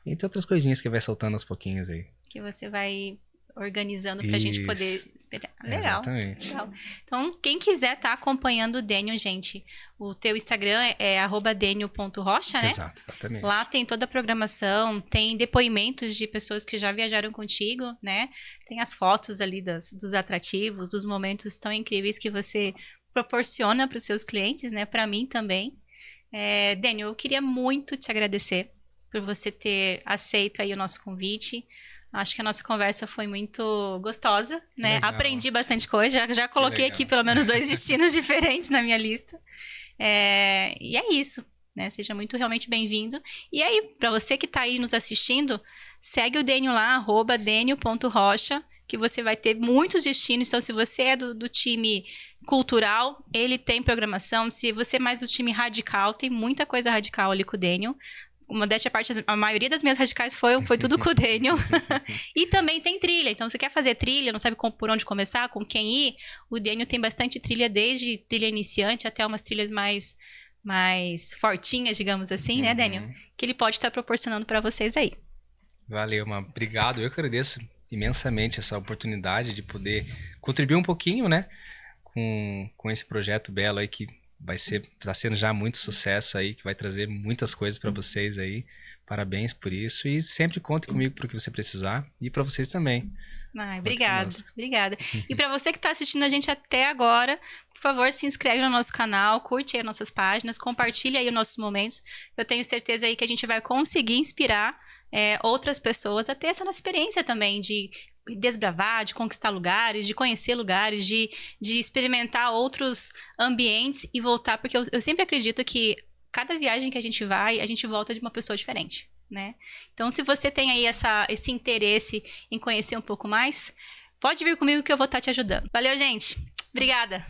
Entre outras coisinhas que vai soltando aos pouquinhos aí. Que você vai organizando pra gente poder esperar. Legal. Exatamente. Legal. Então, quem quiser tá acompanhando o Daniel, gente, o teu Instagram é @daniel.rocha, né? Exato, exatamente. Lá tem toda a programação, tem depoimentos de pessoas que já viajaram contigo, né? Tem as fotos ali dos atrativos, dos momentos tão incríveis que você proporciona para os seus clientes, né? Para mim também. Daniel, eu queria muito te agradecer por você ter aceito aí o nosso convite. Acho que a nossa conversa foi muito gostosa, né? Legal. Aprendi bastante coisa, já coloquei aqui pelo menos 2 destinos diferentes na minha lista. E é isso, né? Seja muito realmente bem-vindo. E aí, para você que tá aí nos assistindo, segue o Daniel lá, @daniel.rocha, que você vai ter muitos destinos. Então, se você é do time cultural, ele tem programação. Se você é mais do time radical, tem muita coisa radical ali com o Daniel. Modéstia à parte, a maioria das minhas radicais foi tudo com o Daniel. E também tem trilha. Então, você quer fazer trilha, não sabe por onde começar, com quem ir? O Daniel tem bastante trilha, desde trilha iniciante até umas trilhas mais fortinhas, digamos assim, né, Daniel? Que ele pode estar proporcionando para vocês aí. Valeu, mano. Obrigado. Eu agradeço imensamente essa oportunidade de poder contribuir um pouquinho, né, com esse projeto belo aí que tá sendo já muito sucesso aí, que vai trazer muitas coisas para vocês aí. Parabéns por isso e sempre conte comigo para o que você precisar e para vocês também. Obrigada. E para você que está assistindo a gente até agora, por favor, se inscreve no nosso canal, curte aí as nossas páginas, compartilha aí os nossos momentos. Eu tenho certeza aí que a gente vai conseguir inspirar outras pessoas a ter essa experiência também de desbravar, de conquistar lugares, de conhecer lugares, de experimentar outros ambientes e voltar, porque eu sempre acredito que cada viagem que a gente vai, a gente volta de uma pessoa diferente, né? Então, se você tem aí esse interesse em conhecer um pouco mais, pode vir comigo que eu vou estar te ajudando. Valeu, gente! Obrigada!